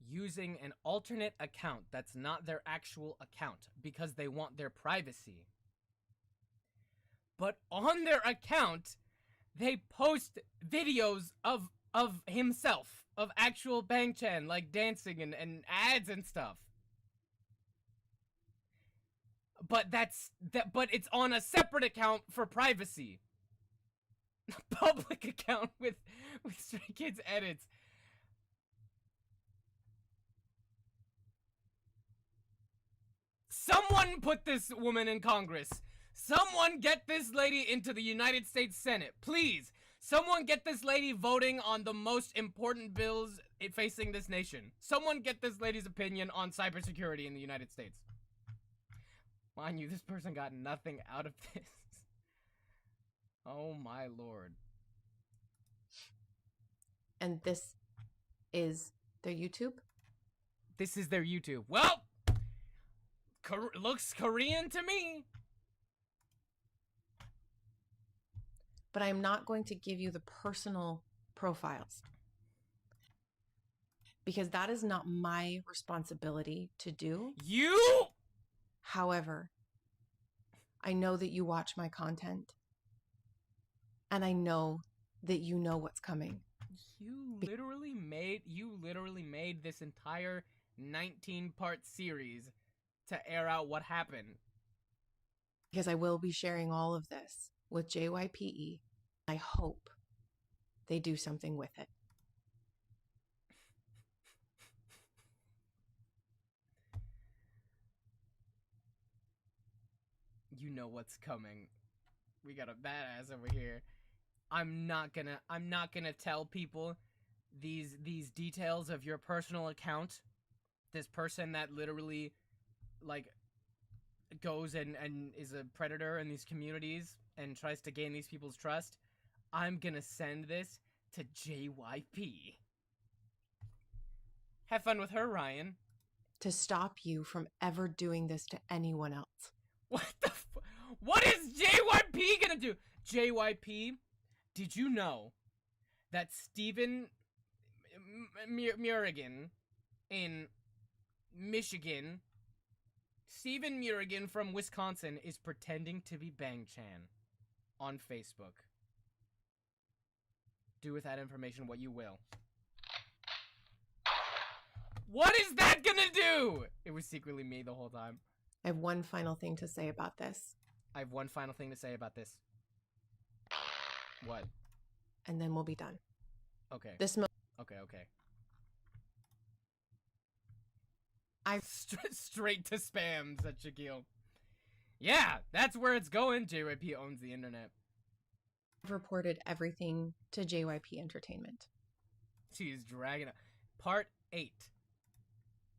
using an alternate account that's not their actual account because they want their privacy. But on their account, they post videos of himself, of actual Bang Chan, like dancing and ads and stuff. But but it's on a separate account for privacy. Public account with Stray Kids edits. Someone put this woman in Congress. Someone get this lady into the United States Senate, please. Someone get this lady voting on the most important bills facing this nation. Someone get this lady's opinion on cybersecurity in the United States. Mind you, this person got nothing out of this. Oh my lord. And this is their YouTube? This is their YouTube. Well, looks Korean to me. But I'm not going to give you the personal profiles, because that is not my responsibility to do. However, I know that you watch my content, and I know that you know what's coming. You literally made this entire 19-part series to air out what happened. Because I will be sharing all of this with JYPE. I hope they do something with it. You know what's coming. We got a badass over here. I'm not gonna tell people these details of your personal account. This person that literally, like, goes and is a predator in these communities and tries to gain these people's trust. I'm gonna send this to JYP. Have fun with her, Ryan. To stop you from ever doing this to anyone else. What is JYP gonna do? JYP, did you know that Steven Murigan in Michigan, Steven Murigan from Wisconsin, is pretending to be Bang Chan on Facebook? Do with that information what you will. What is that gonna do? It was secretly me the whole time. I have one final thing to say about this. What? And then we'll be done. Okay. Okay. Straight to spam, said Shaquille. Yeah, that's where it's going. JYP owns the internet. reported everything to JYP Entertainment. She is dragging it. Part 8.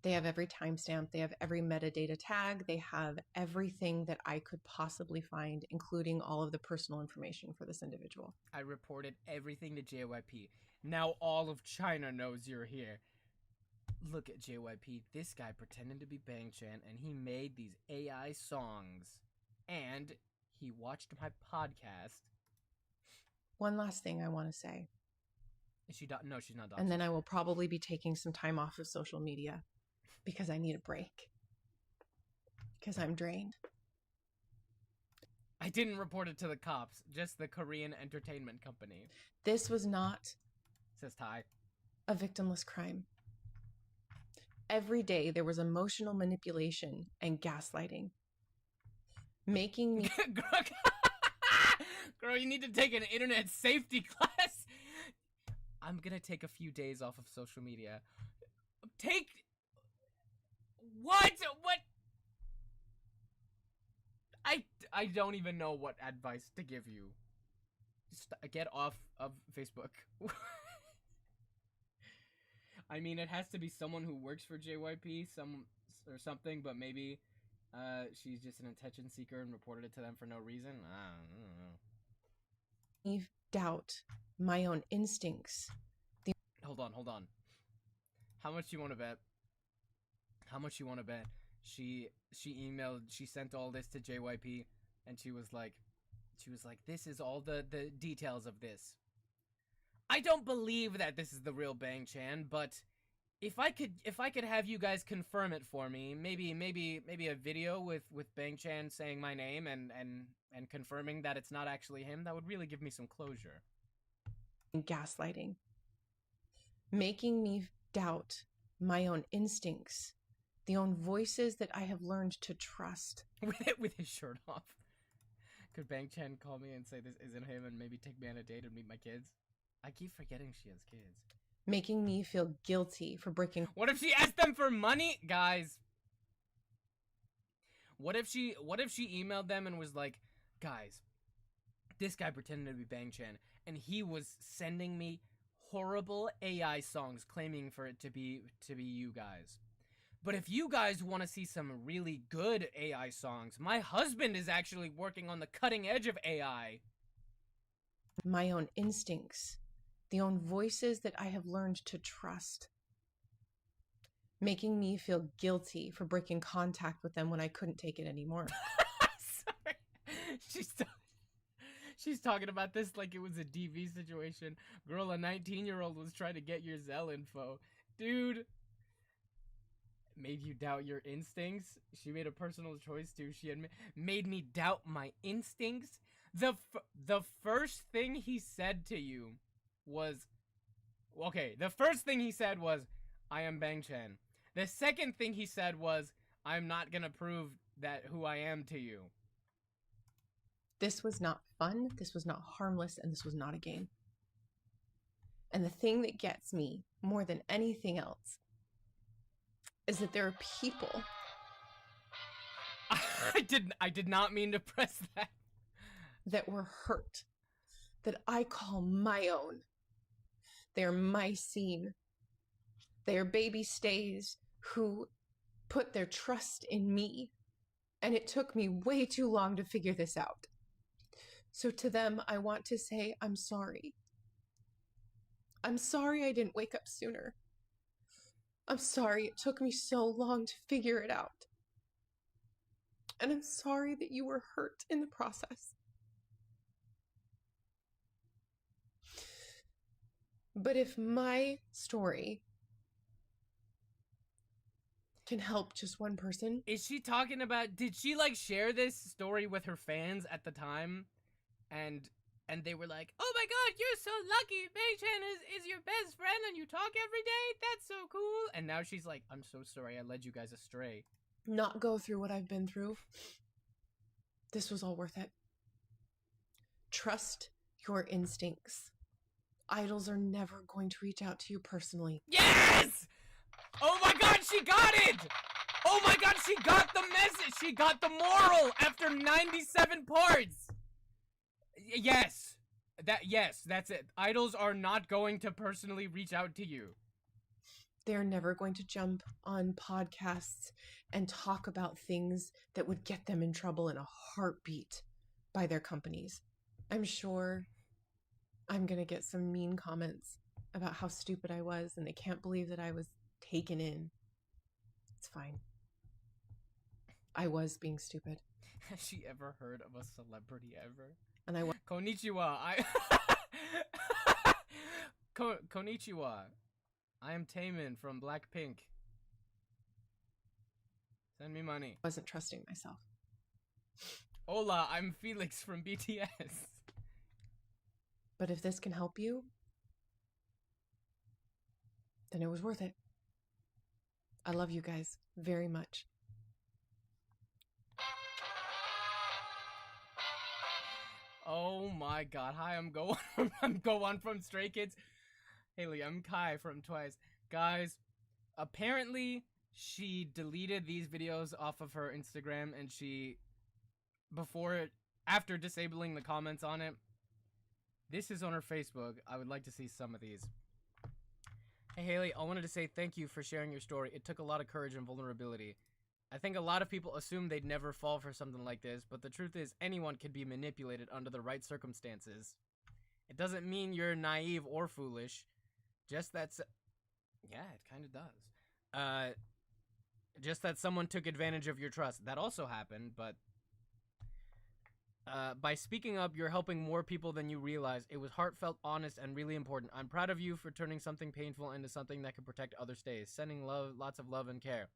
They have every timestamp. They have every metadata tag. They have everything that I could possibly find, including all of the personal information for this individual. I reported everything to JYP. Now all of China knows you're here. Look at JYP. This guy pretended to be Bang Chan, and he made these AI songs. And he watched my podcast. One last thing I want to say. Is she no, she's not done. And then I will probably be taking some time off of social media because I need a break. Because I'm drained. I didn't report it to the cops, just the Korean entertainment company. This was not, says Ty, a victimless crime. Every day there was emotional manipulation and gaslighting. Making me... Girl, you need to take an internet safety class. I'm gonna take a few days off of social media. Take... What? I don't even know what advice to give you. Just get off of Facebook. I mean, it has to be someone who works for JYP, or something, but maybe she's just an attention seeker and reported it to them for no reason. I don't know. Doubt my own instincts. Hold on. How much you want to bet? She sent all this to JYP, and she was like, this is all the details of this. I don't believe that this is the real Bang Chan, but if I could have you guys confirm it for me, maybe a video with Bang Chan saying my name and confirming that it's not actually him, that would really give me some closure. Gaslighting. Making me doubt my own instincts, the own voices that I have learned to trust. With his shirt off. Could Bang Chan call me and say this isn't him and maybe take me on a date and meet my kids? I keep forgetting she has kids. Making me feel guilty for breaking... What if she asked them for money? Guys. What if she emailed them and was like, guys, this guy pretended to be Bang Chan, and he was sending me horrible AI songs claiming for it to be you guys. But if you guys want to see some really good AI songs, my husband is actually working on the cutting edge of AI. My own instincts, the own voices that I have learned to trust. Making me feel guilty for breaking contact with them when I couldn't take it anymore. Sorry. She's talking about this like it was a DV situation. Girl, a 19-year-old was trying to get your Zelle info. Dude. Made you doubt your instincts? She made a personal choice too. She had made me doubt my instincts. The first thing he said to you was... Okay, the first thing he said was, I am Bang Chan. The second thing he said was, I'm not gonna prove that who I am to you. This was not fun, this was not harmless, and this was not a game. And the thing that gets me more than anything else is that there are people... I did not mean to press that. That were hurt, that I call my own. They're my scene. They are baby stays who put their trust in me, and it took me way too long to figure this out. So to them, I want to say, I'm sorry. I'm sorry I didn't wake up sooner. I'm sorry it took me so long to figure it out. And I'm sorry that you were hurt in the process. But if my story can help just one person... Is she talking about... Did she, like, share this story with her fans at the time? And they were like, oh my god, you're so lucky. Bang Chan is your best friend and you talk every day. That's so cool. And now she's like, I'm so sorry I led you guys astray. Not go through what I've been through. This was all worth it. Trust your instincts. Idols are never going to reach out to you personally. Yes! Oh my god, she got it! Oh my god, she got the message! She got the moral after 97 parts! Yes! Yes, that's it. Idols are not going to personally reach out to you. They're never going to jump on podcasts and talk about things that would get them in trouble in a heartbeat by their companies. I'm sure I'm going to get some mean comments about how stupid I was and they can't believe that I was taken in. It's fine. I was being stupid. Has she ever heard of a celebrity ever? And I was. Konnichiwa. Konnichiwa. I am Taemin from Blackpink. Send me money. Wasn't trusting myself. Hola, I'm Felix from BTS. But if this can help you, then it was worth it. I love you guys very much. Oh my god. Hi, I'm Go1 from Stray Kids. Haley, I'm Kai from Twice. Guys, apparently she deleted these videos off of her Instagram and after disabling the comments on it. This is on her Facebook. I would like to see some of these. Hey Haley, I wanted to say thank you for sharing your story. It took a lot of courage and vulnerability. I think a lot of people assume they'd never fall for something like this, but the truth is anyone can be manipulated under the right circumstances. It doesn't mean you're naive or foolish. Just that yeah, it kind of does. Just that someone took advantage of your trust. That also happened, but by speaking up, you're helping more people than you realize. It was heartfelt, honest, and really important. I'm proud of you for turning something painful into something that could protect others' days. Sending love, lots of love and care.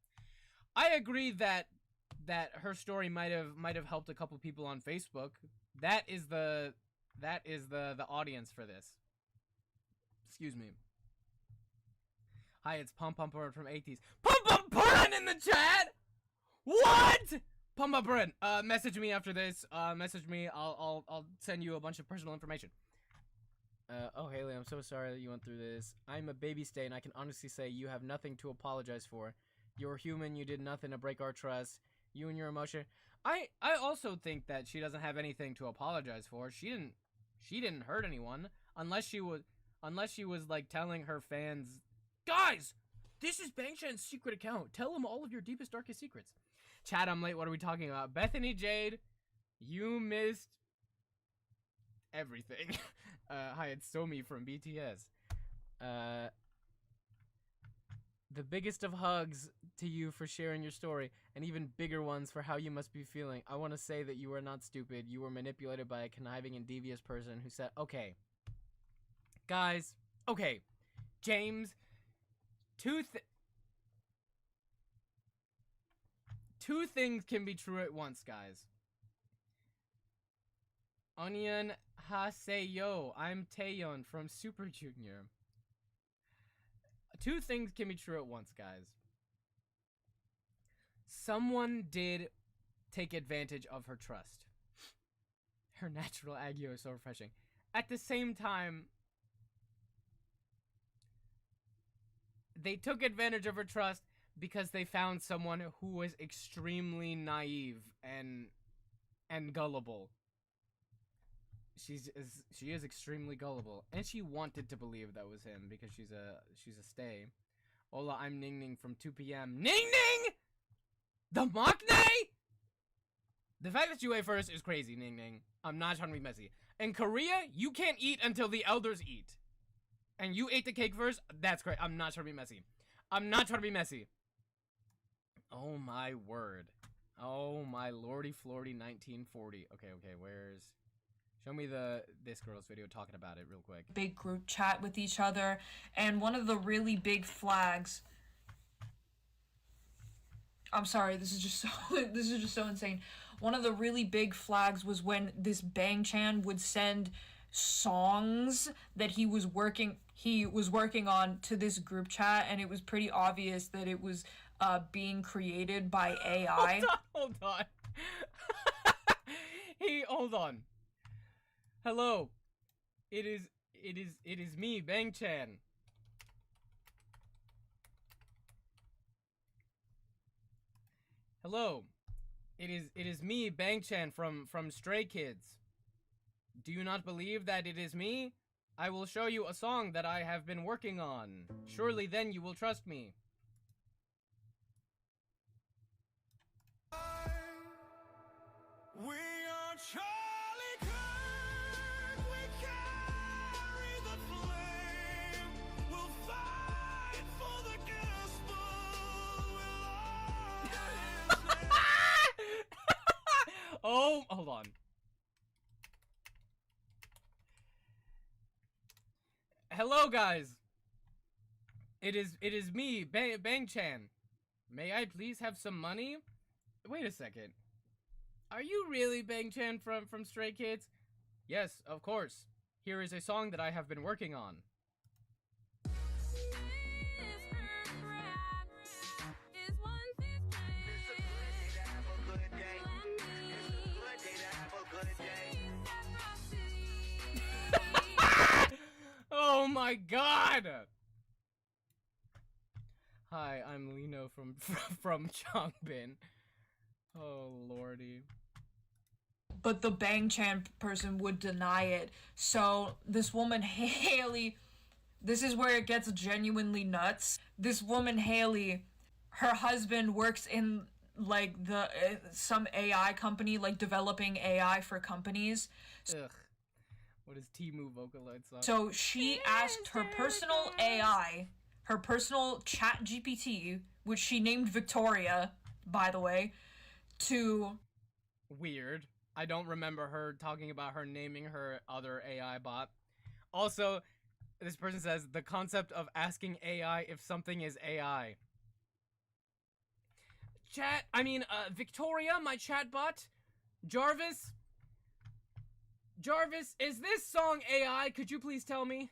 I agree that her story might have helped a couple people on Facebook. That is the audience for this. Excuse me. Hi, it's Pom Pom Purin from 80s. Pom Pom Purin in the chat. What? Pom Pom Purin. Message me after this. Message me. I'll send you a bunch of personal information. Oh Haley, I'm so sorry that you went through this. I'm a baby stain. I can honestly say you have nothing to apologize for. You're human. You did nothing to break our trust. You and your emotion. I also think that she doesn't have anything to apologize for. She didn't hurt anyone unless she was like telling her fans, guys, this is Bangchan's secret account. Tell him all of your deepest, darkest secrets. Chat, I'm late. What are we talking about? Bethany Jade, you missed everything. Hi, it's Somi from BTS. The biggest of hugs to you for sharing your story, and even bigger ones for how you must be feeling. I want to say that you are not stupid. You were manipulated by a conniving and devious person who said, okay, guys, okay, James, two things can be true at once, guys. Onion Haseyo, I'm Taeyeon from Super Junior. Two things can be true at once, guys. Someone did take advantage of her trust. Her natural aggio is so refreshing. At the same time, they took advantage of her trust because they found someone who was extremely naive and gullible. She is extremely gullible, and she wanted to believe that was him because she's a stay. Hola, I'm Ning Ning from 2 p.m. Ning Ning! The Maknae? The fact that you ate first is crazy, Ning Ning. I'm not trying to be messy. In Korea, you can't eat until the elders eat. And you ate the cake first? That's great. I'm not trying to be messy. I'm not trying to be messy. Oh my word. Oh my lordy flordy 1940. Okay, where's... Show me this girl's video talking about it real quick. Big group chat with each other, and one of the really big flags... I'm sorry, this is just so insane. One of the really big flags was when this Bangchan would send songs that he was working on to this group chat, and it was pretty obvious that it was being created by AI. Hold on. Hold on. Hello. It is me, Bangchan. Hello. It is me, Bangchan from Stray Kids. Do you not believe that it is me? I will show you a song that I have been working on. Surely then you will trust me. We are Charlie Kirk. We carry the flame. We'll fight for the gospel. We'll Oh, hold on. Hello, guys. It is me, Bang-chan. May I please have some money? Wait a second. Are you really Bang-chan from Stray Kids? Yes, of course. Here is a song that I have been working on. Oh my god! Hi, I'm Lino from Changbin. Oh lordy. But the Bang-chan person would deny it. So this woman Haley, this is where it gets genuinely nuts. This woman Haley, her husband works in like some AI company, like developing AI for companies. Ugh. What is Temu Vocaloid song? So she asked her personal AI, her personal chat GPT, which she named Victoria, by the way, to... Weird. I don't remember her talking about her naming her other AI bot. Also, this person says, the concept of asking AI if something is AI. Victoria, my chatbot. Jarvis, is this song AI? Could you please tell me?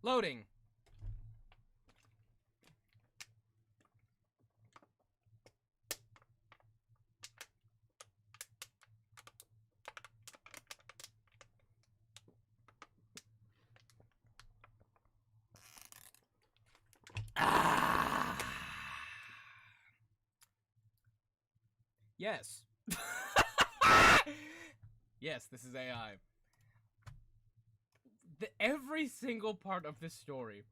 Loading. Yes. Yes, this is AI. Every single part of this story.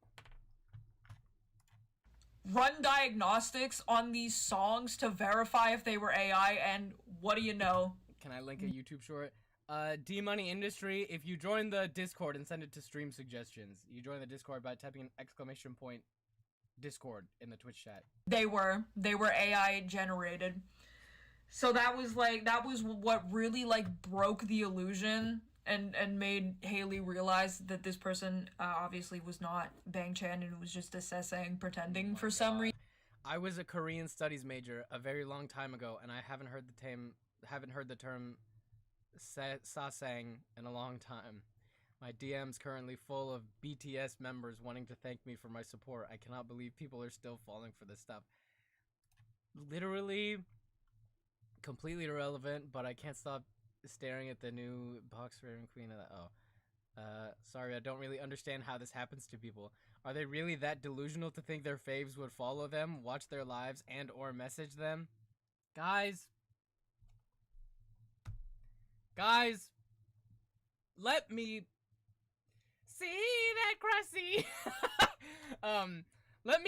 Run diagnostics on these songs to verify if they were AI, and what do you know? Can I link a YouTube short? D-Money Industry, if you join the Discord and send it to stream suggestions, you join the Discord by typing an exclamation point Discord in the Twitch chat. They were AI generated. So that was what really like broke the illusion and made Haley realize that this person obviously was not Bang-chan and was just assessing, pretending for some reason. I was a Korean studies major a very long time ago, and I haven't heard the term sasang in a long time. My DM's currently full of BTS members wanting to thank me for my support. I cannot believe people are still falling for this stuff. Literally, completely irrelevant, but I can't stop staring at the new box raven queen of that. Sorry, I don't really understand how this happens to people. Are they really that delusional to think their faves would follow them, watch their lives, and or message them? Guys, let me see that Cressy. Let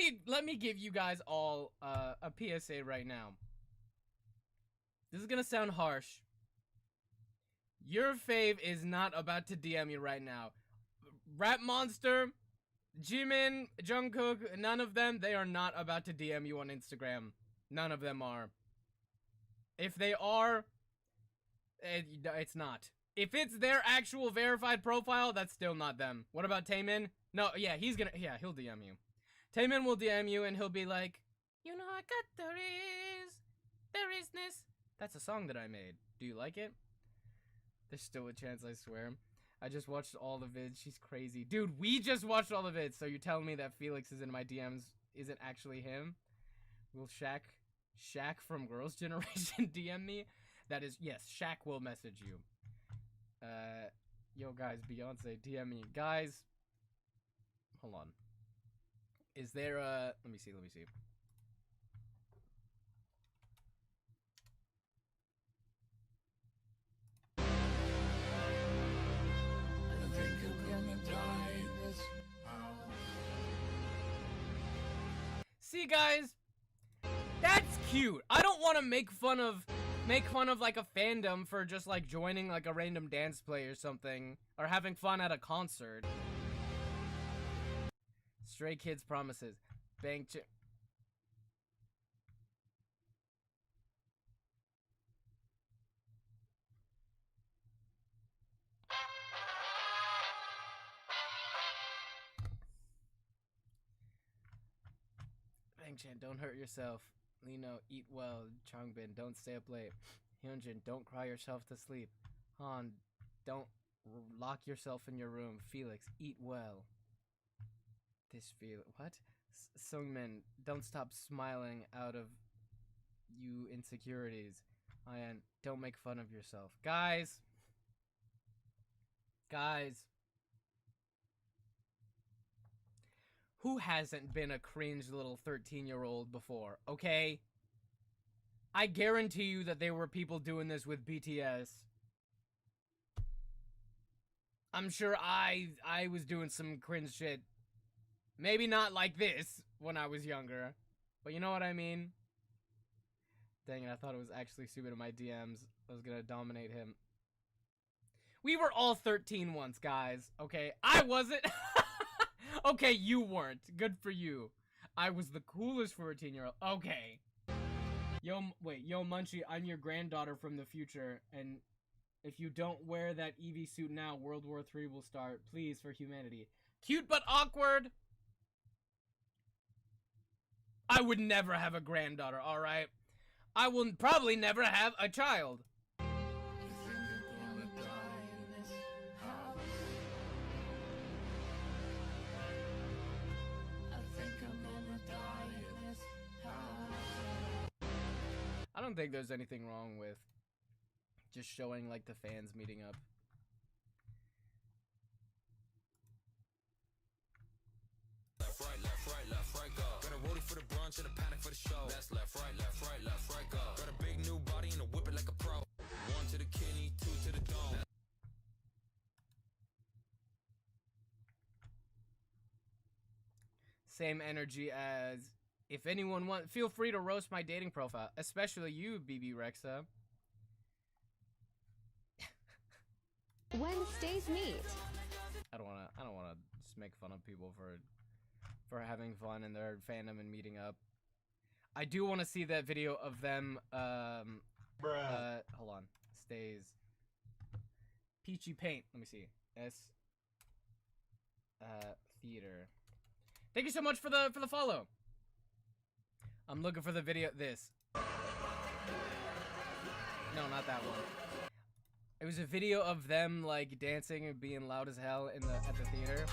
me give you guys all a PSA right now. This is gonna sound harsh. Your fave is not about to DM you right now. Rap Monster, Jimin, Jungkook, none of them, they are not about to DM you on Instagram. None of them are. If they are, it's not. If it's their actual verified profile, that's still not them. What about Taemin? No, yeah, he'll DM you. Taemin will DM you and he'll be like, you know I got there isness. That's a song that I made. Do you like it? There's still a chance, I swear. I just watched all the vids. She's crazy. Dude, we just watched all the vids, so you're telling me that Felix is in my DMs isn't actually him? Will Shaq from Girls' Generation DM me? That is, yes, Shaq will message you. Yo, guys, Beyonce, DM me. Guys, hold hold on. Is there a... Let me see. See, guys, that's cute. I don't want to make fun of like a fandom for just like joining like a random dance play or something, or having fun at a concert. Stray Kids Promises. Bank Ch- Bang-chan, don't hurt yourself. Lino, eat well. Changbin, don't stay up late. Hyunjin, don't cry yourself to sleep. Han, don't lock yourself in your room. Felix, eat well. What? Sungmin, don't stop smiling out of you insecurities. Ayan, don't make fun of yourself. Guys. Who hasn't been a cringe little 13-year-old before, okay? I guarantee you that there were people doing this with BTS. I'm sure I was doing some cringe shit. Maybe not like this when I was younger, but you know what I mean? Dang it, I thought it was actually stupid in my DMs. I was gonna dominate him. We were all 13 once, guys, okay? I wasn't. Okay, you weren't. Good for you. I was the coolest 14-year-old. Okay. Yo, Munchie, I'm your granddaughter from the future, and if you don't wear that Eevee suit now, World War III will start. Please, for humanity. Cute but awkward. I would never have a granddaughter, alright? I will probably never have a child. I don't think there's anything wrong with just showing, like, the fans meeting up. Left, right, go. Got a roadie for the brunch and a panic for the show. That's left, right, go. Got a big new body and a whip it like a pro. 1 to the kidney, 2 to the dome. Same energy as... If anyone wants, feel free to roast my dating profile, especially you, BB Rexa. Wednesdays meet. I don't wanna just make fun of people for having fun in their fandom and meeting up. I do want to see that video of them. Hold on, stays. Peachy Paint. Let me see. Theater. Thank you so much for the follow. I'm looking for the video. This. No, not that one. It was a video of them like dancing and being loud as hell at the theater.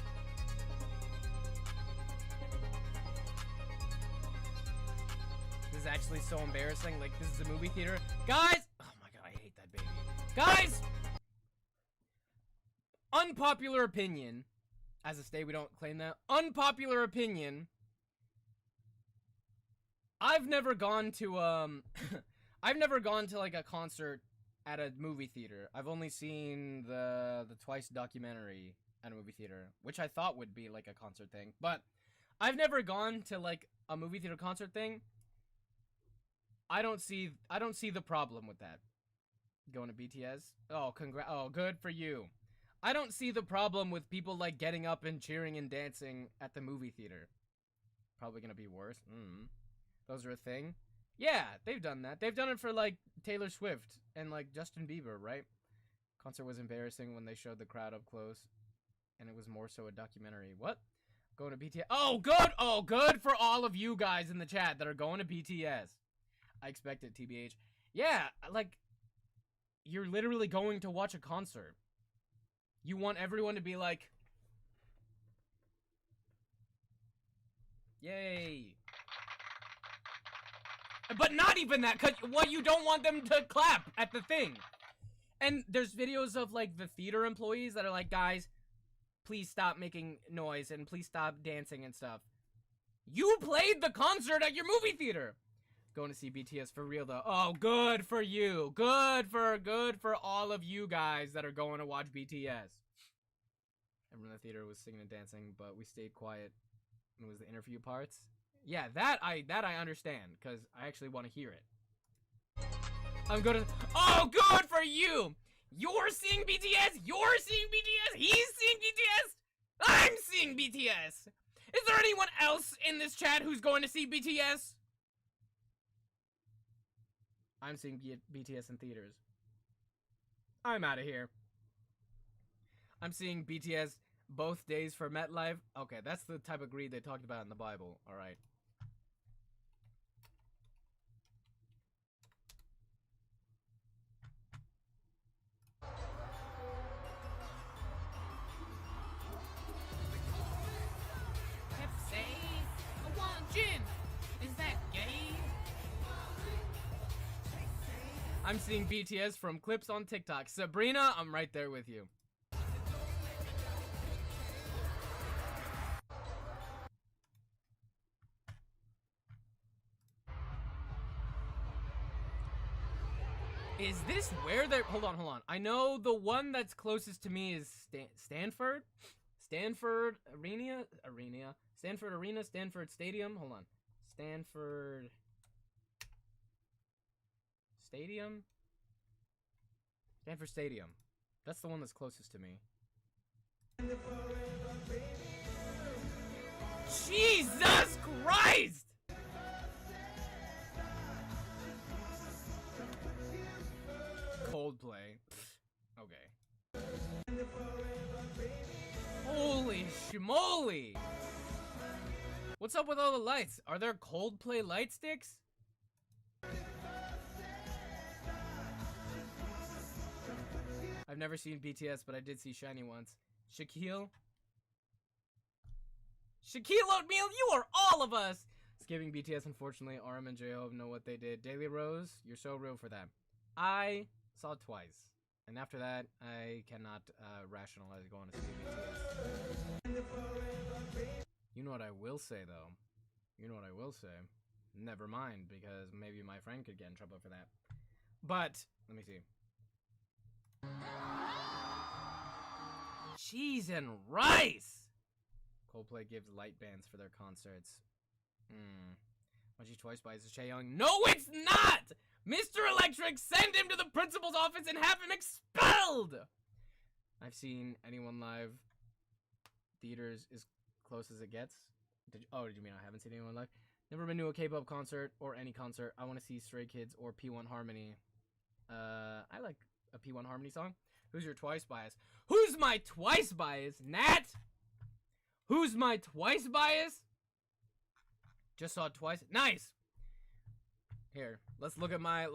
This is actually so embarrassing. Like, this is a movie theater. Guys! Oh my god, I hate that baby. Guys! Unpopular opinion. As a state, we don't claim that. Unpopular opinion. I've never gone to like a concert at a movie theater. I've only seen the Twice documentary at a movie theater, which I thought would be like a concert thing, but I've never gone to like a movie theater concert thing. I don't see the problem with that. Going to BTS? Oh, oh, good for you. I don't see the problem with people like getting up and cheering and dancing at the movie theater. Probably gonna be worse. Those are a thing. Yeah, they've done that. They've done it for like Taylor Swift and like Justin Bieber, right? Concert was embarrassing when they showed the crowd up close, and it was more so a documentary. What? Going to BTS? Oh, good! Oh, good for all of you guys in the chat that are going to BTS. I expect it, TBH. Yeah, like, you're literally going to watch a concert. You want everyone to be like, yay. But not even that, because what, you don't want them to clap at the thing. And there's videos of like the theater employees that are like, guys, please stop making noise and please stop dancing and stuff. You played the concert at your movie theater. Going to see BTS for real though. Oh, good for you. Good for all of you guys that are going to watch BTS. Everyone in the theater was singing and dancing, but we stayed quiet. It was the interview parts. Yeah, that I understand, because I actually want to hear it. I'm gonna. Oh, good for you! You're seeing BTS! You're seeing BTS! He's seeing BTS! I'm seeing BTS! Is there anyone else in this chat who's going to see BTS? I'm seeing BTS in theaters. I'm out of here. I'm seeing BTS both days for MetLife. Okay, that's the type of greed they talked about in the Bible. Alright. I'm seeing BTS from clips on TikTok. Sabrina, I'm right there with you. Is this where they're... Hold on. I know the one that's closest to me is Stanford? Stanford Arena? Stanford Arena? Stanford Stadium? Hold on. Stanford... Stadium? Stanford Stadium. That's the one that's closest to me. Jesus Christ! Coldplay. Okay. Holy schmoly! What's up with all the lights? Are there Coldplay light sticks? I've never seen BTS, but I did see Shiny once. Shaquille Oatmeal, you are all of us! Skipping BTS, unfortunately. RM and J-Hope know what they did. Daily Rose, you're so real for that. I saw it twice. And after that, I cannot rationalize going to see BTS. You know what I will say, though? You know what I will say? Never mind, because maybe my friend could get in trouble for that. But, let me see. Cheese and rice! Coldplay gives light bands for their concerts. Munchie Twice buys Chaeyoung. No, it's not! Mr. Electric, send him to the principal's office and have him expelled! I've seen anyone live. Theaters as close as it gets. Did you mean I haven't seen anyone live? Never been to a K-pop concert or any concert. I want to see Stray Kids or P1 Harmony. I like a P1 Harmony song. Who's your Twice bias? Who's my Twice bias? Nat? Who's my Twice bias? Just saw it twice. Nice. Here, let's look at my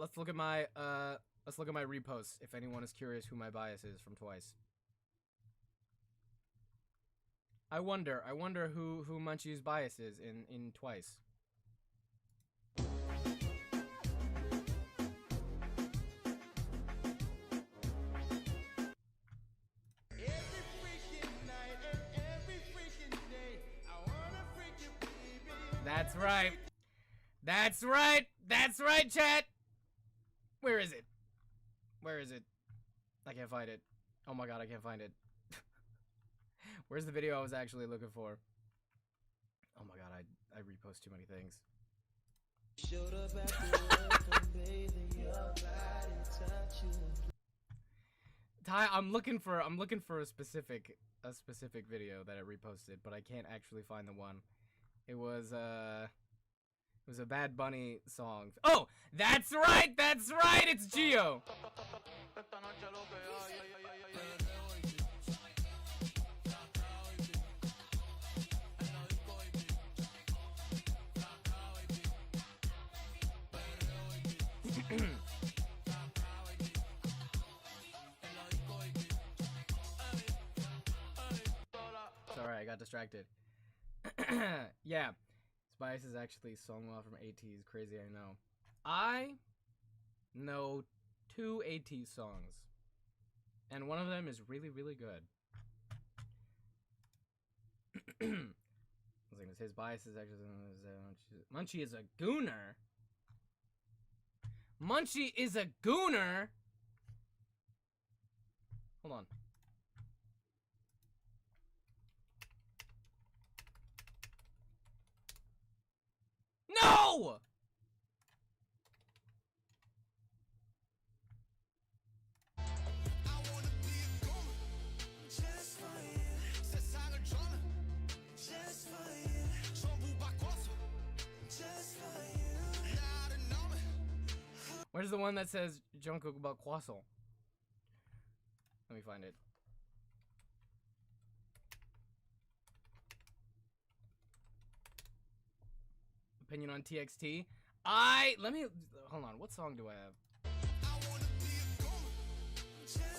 reposts if anyone is curious who my bias is from Twice. I wonder who Munchie's bias is in Twice. That's right. That's right. That's right, chat. Where is it? Where is it? I can't find it. Oh my god, I can't find it. Where's the video I was actually looking for? Oh my god, I repost too many things. Ty, I'm looking for a specific video that I reposted, but I can't actually find the one. It was a Bad Bunny song. Oh, that's right, it's Gio. Sorry, I got distracted. Yeah, Spice is actually song off from AT's. Crazy, I know. I know 2 AT songs, and one of them is really, really good. His biases actually. Munchie is a gooner. Munchie is a gooner. Hold on. No! Where's the one that says Jungkook about croissant? Let me find it. Opinion on TXT. Let me hold on. What song do I have?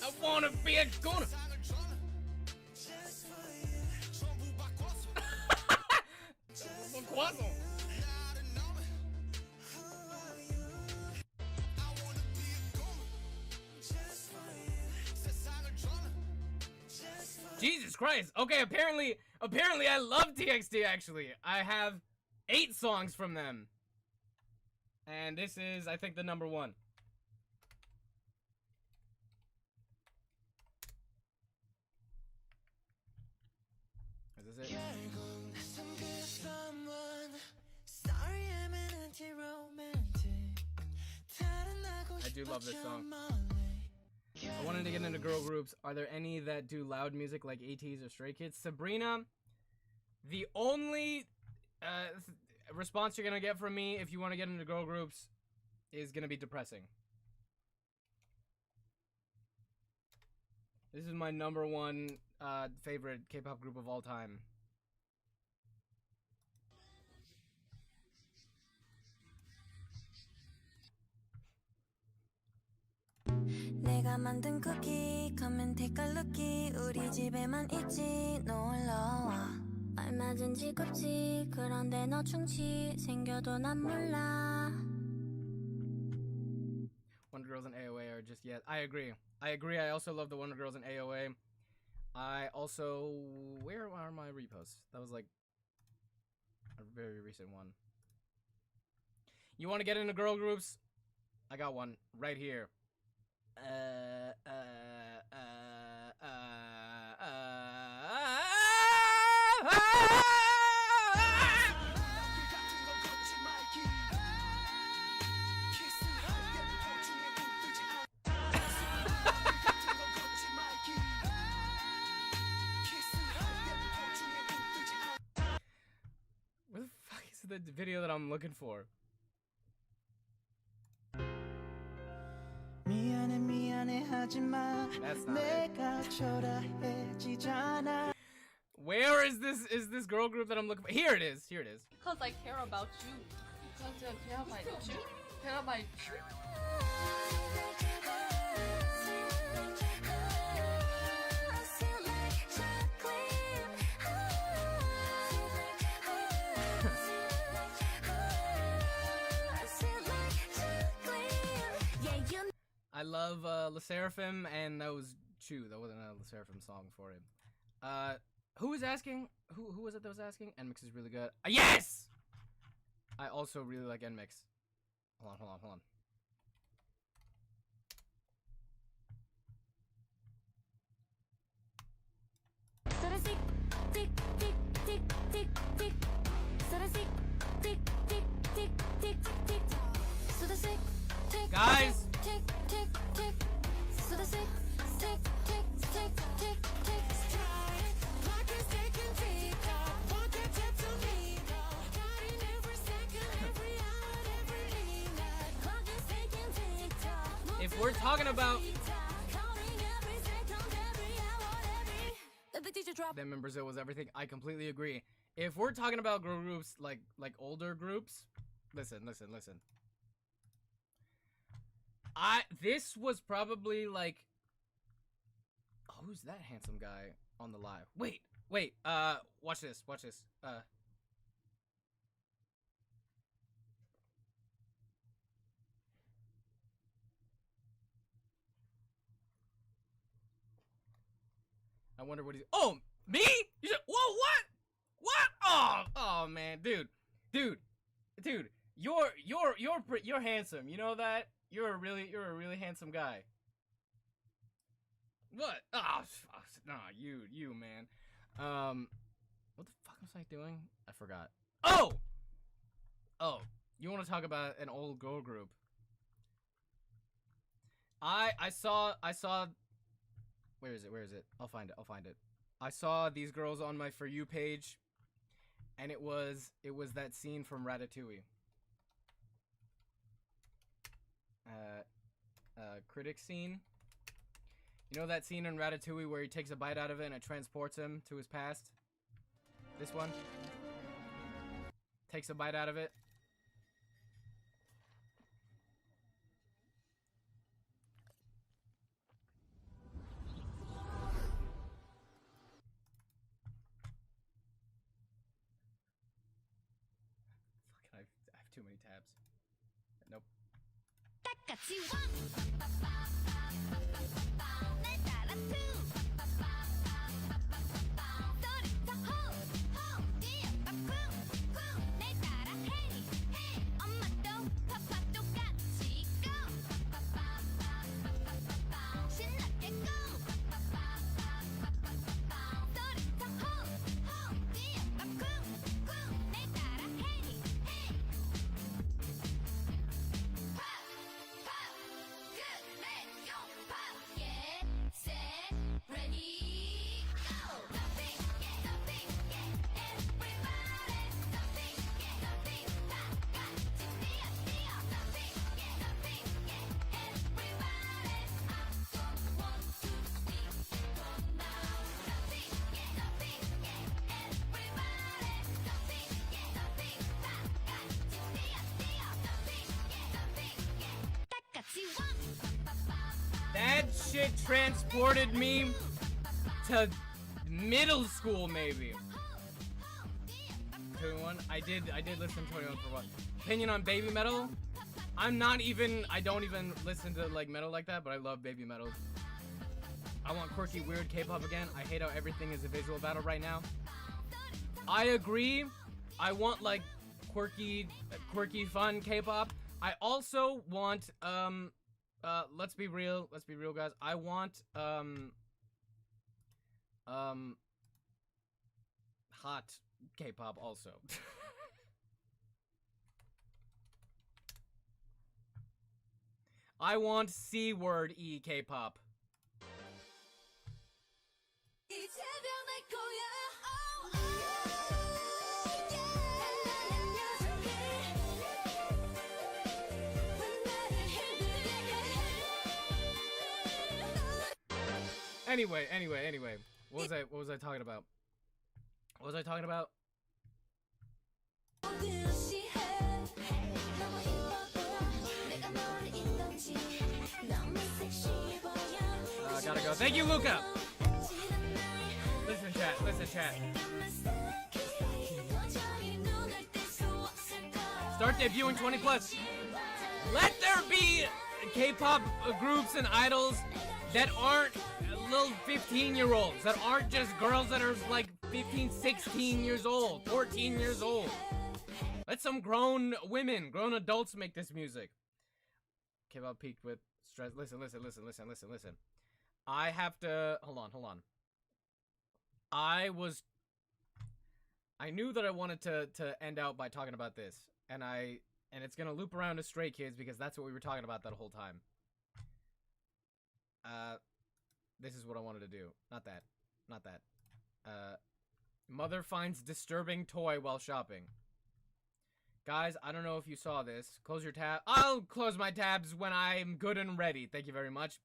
I wanna be a gooner. Croissant. Jesus Christ. Okay, apparently I love TXT actually. I have 8 songs from them. And this is, I think, the number 1. Is this it? I do love this song. I wanted to get into girl groups. Are there any that do loud music like ATEEZ or Stray Kids? Sabrina, the only response you're gonna get from me if you want to get into girl groups is gonna be depressing. This is my number 1 favorite K-pop group of all time. 내가 만든 쿠키 가면 댓글넣기 우리 집에만 있지 놀러와 얼마든지 굽지 그런데 너 충치 생겨도 난 몰라 Wonder Girls and AOA are just yet. I agree. I also love the Wonder Girls and AOA. I also... Where are my reposts? That was like a very recent one. You want to get into girl groups? I got one right here. Where the fuck is the video that I'm looking for? That's not it. Where is this girl group that I'm looking for? Here it is. Here it is. Because I care about you. Because I care about you. Care about you. I love Le Seraphim, and that was Chu. That wasn't a Le Seraphim song for him. Who was asking? Who was it that was asking? NMIX is really good. Yes! I also really like NMIX. Hold on. Guys! If we're talking about them in Brazil was everything, I completely agree. If we're talking about girl groups like older groups, listen. This was probably like, oh, who's that handsome guy on the live? Wait, watch this. I wonder what he's. Oh, me? You said, whoa, what? What? Oh man, dude. You're handsome. You know that? You're a really handsome guy. What? Oh, nah, you man. What the fuck was I doing? I forgot. Oh, you want to talk about an old girl group? I saw. Where is it? I'll find it. I saw these girls on my For You page, and it was that scene from Ratatouille. Critic scene. You know that scene in Ratatouille where he takes a bite out of it and it transports him to his past? This one. Takes a bite out of it. Fucking, I have too many tabs. Nope. That shit transported me to middle school, maybe. 21. I did listen to 21 for what? Opinion on baby metal? I don't even listen to like metal like that, but I love baby metal. I want quirky, weird K-pop again. I hate how everything is a visual battle right now. I agree. I want like quirky, fun K-pop. I also want let's be real, guys. I want hot K-pop also. I want C-word E K-pop. Anyway. What was I talking about? Gotta go. Thank you, Luca. Listen, chat. Start debuting 20+. Let there be K-pop groups and idols that aren't little 15-year-olds, that aren't just girls that are like 15, 16 years old, 14 years old. Let some grown women, grown adults make this music. K-pop peaked with stress. Listen. I have to hold on. I knew that I wanted to end out by talking about this, and it's gonna loop around to Stray Kids because that's what we were talking about that whole time. This is what I wanted to do. Not that. Mother finds disturbing toy while shopping. Guys, I don't know if you saw this. Close your tab. I'll close my tabs when I'm good and ready. Thank you very much.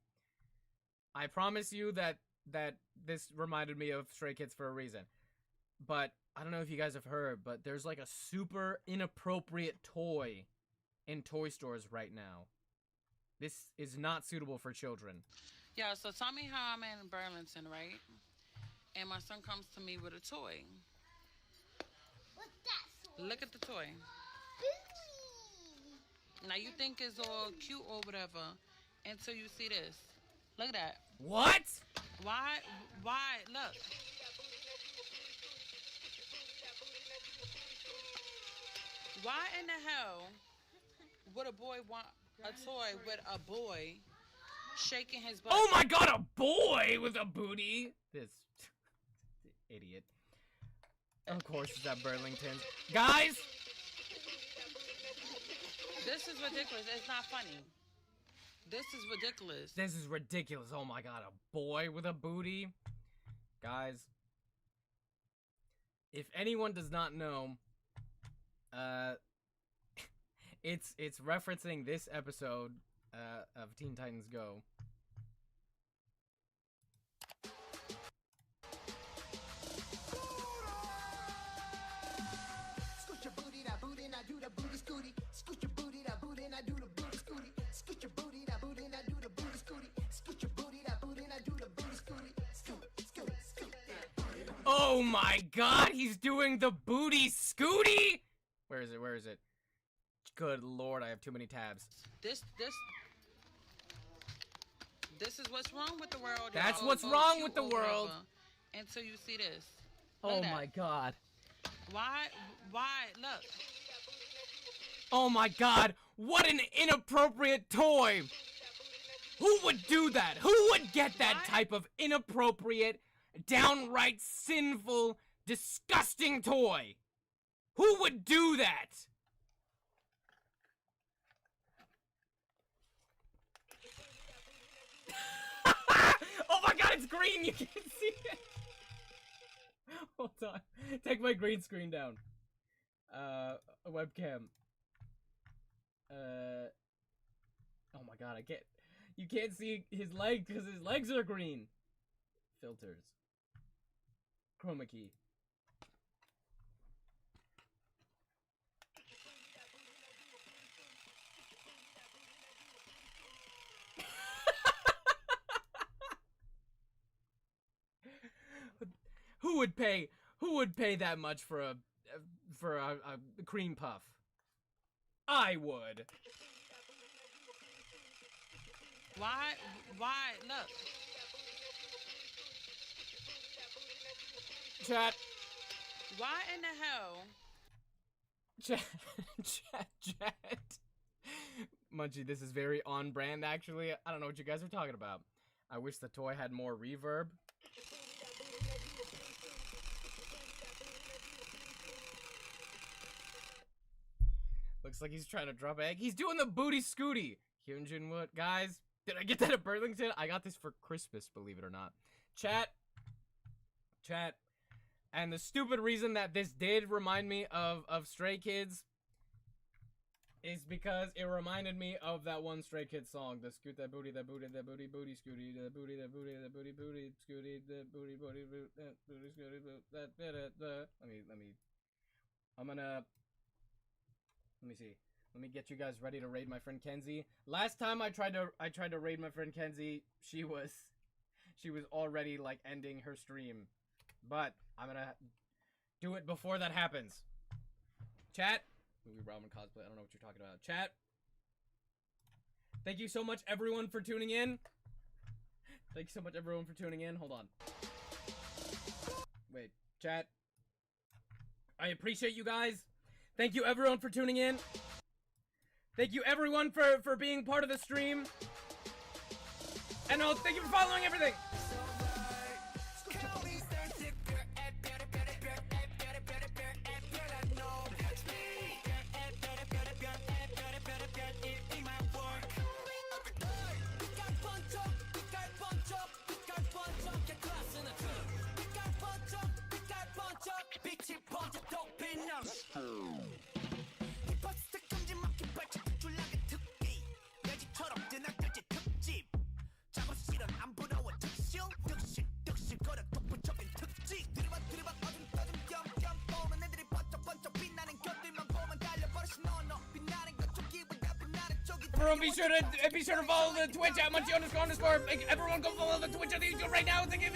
I promise you that this reminded me of Stray Kids for a reason. But I don't know if you guys have heard, but there's like a super inappropriate toy in toy stores right now. This is not suitable for children. Yeah, so tell me how I'm in Burlington, right? And my son comes to me with a toy. What's that toy? Look at the toy. Now you think it's all cute or whatever until you see this. Look at that. What? Why? Look. Why in the hell would a boy want a toy with a boy shaking his butt? Oh my god, a boy with a booty! This idiot. Of course it's at Burlington's. Guys! This is ridiculous. It's not funny. This is ridiculous. This is ridiculous. Oh my god, a boy with a booty? Guys, if anyone does not know, it's referencing this episode of Teen Titans Go. Oh my god, he's doing the booty scooty! Where is it? Where is it? Good lord, I have too many tabs. This is what's wrong with the world. That's what's wrong with the world. Until you see this. Oh my god. Why? Look. Oh my god, what an inappropriate toy! Who would do that? Who would get that type of inappropriate, downright sinful, disgusting toy? Who would do that? Oh my god, it's green! You can't see it! Hold on. Take my green screen down. A webcam. Oh my god, you can't see his legs because his legs are green. Filters. Chroma key. Who would pay that much for a cream puff? I would. Why? Look. Chat. Why in the hell? Chat. Munchie, this is very on brand, actually. I don't know what you guys are talking about. I wish the toy had more reverb. Looks like he's trying to drop egg. He's doing the booty scooty. Hyunjin Wood. Guys, did I get that at Burlington? I got this for Christmas, believe it or not. Chat. And the stupid reason that this did remind me of Stray Kids is because it reminded me of that one Stray Kids song. The scoot that booty, booty, scooty, the booty, booty, scooty, the booty, scooty, let me see. Let me get you guys ready to raid my friend Kenzie. Last time I tried to raid my friend Kenzie, she was already like ending her stream. But I'm gonna do it before that happens. Chat. Movie Robin cosplay. I don't know what you're talking about. Chat. Thank you so much everyone for tuning in. Hold on. Wait, chat. I appreciate you guys. Thank you everyone for tuning in. Thank you everyone for being part of the stream. And thank you for following everything. Everyone be sure to follow the Twitch at Munchie__. Everyone go follow the Twitch on the YouTube right now. Thank you.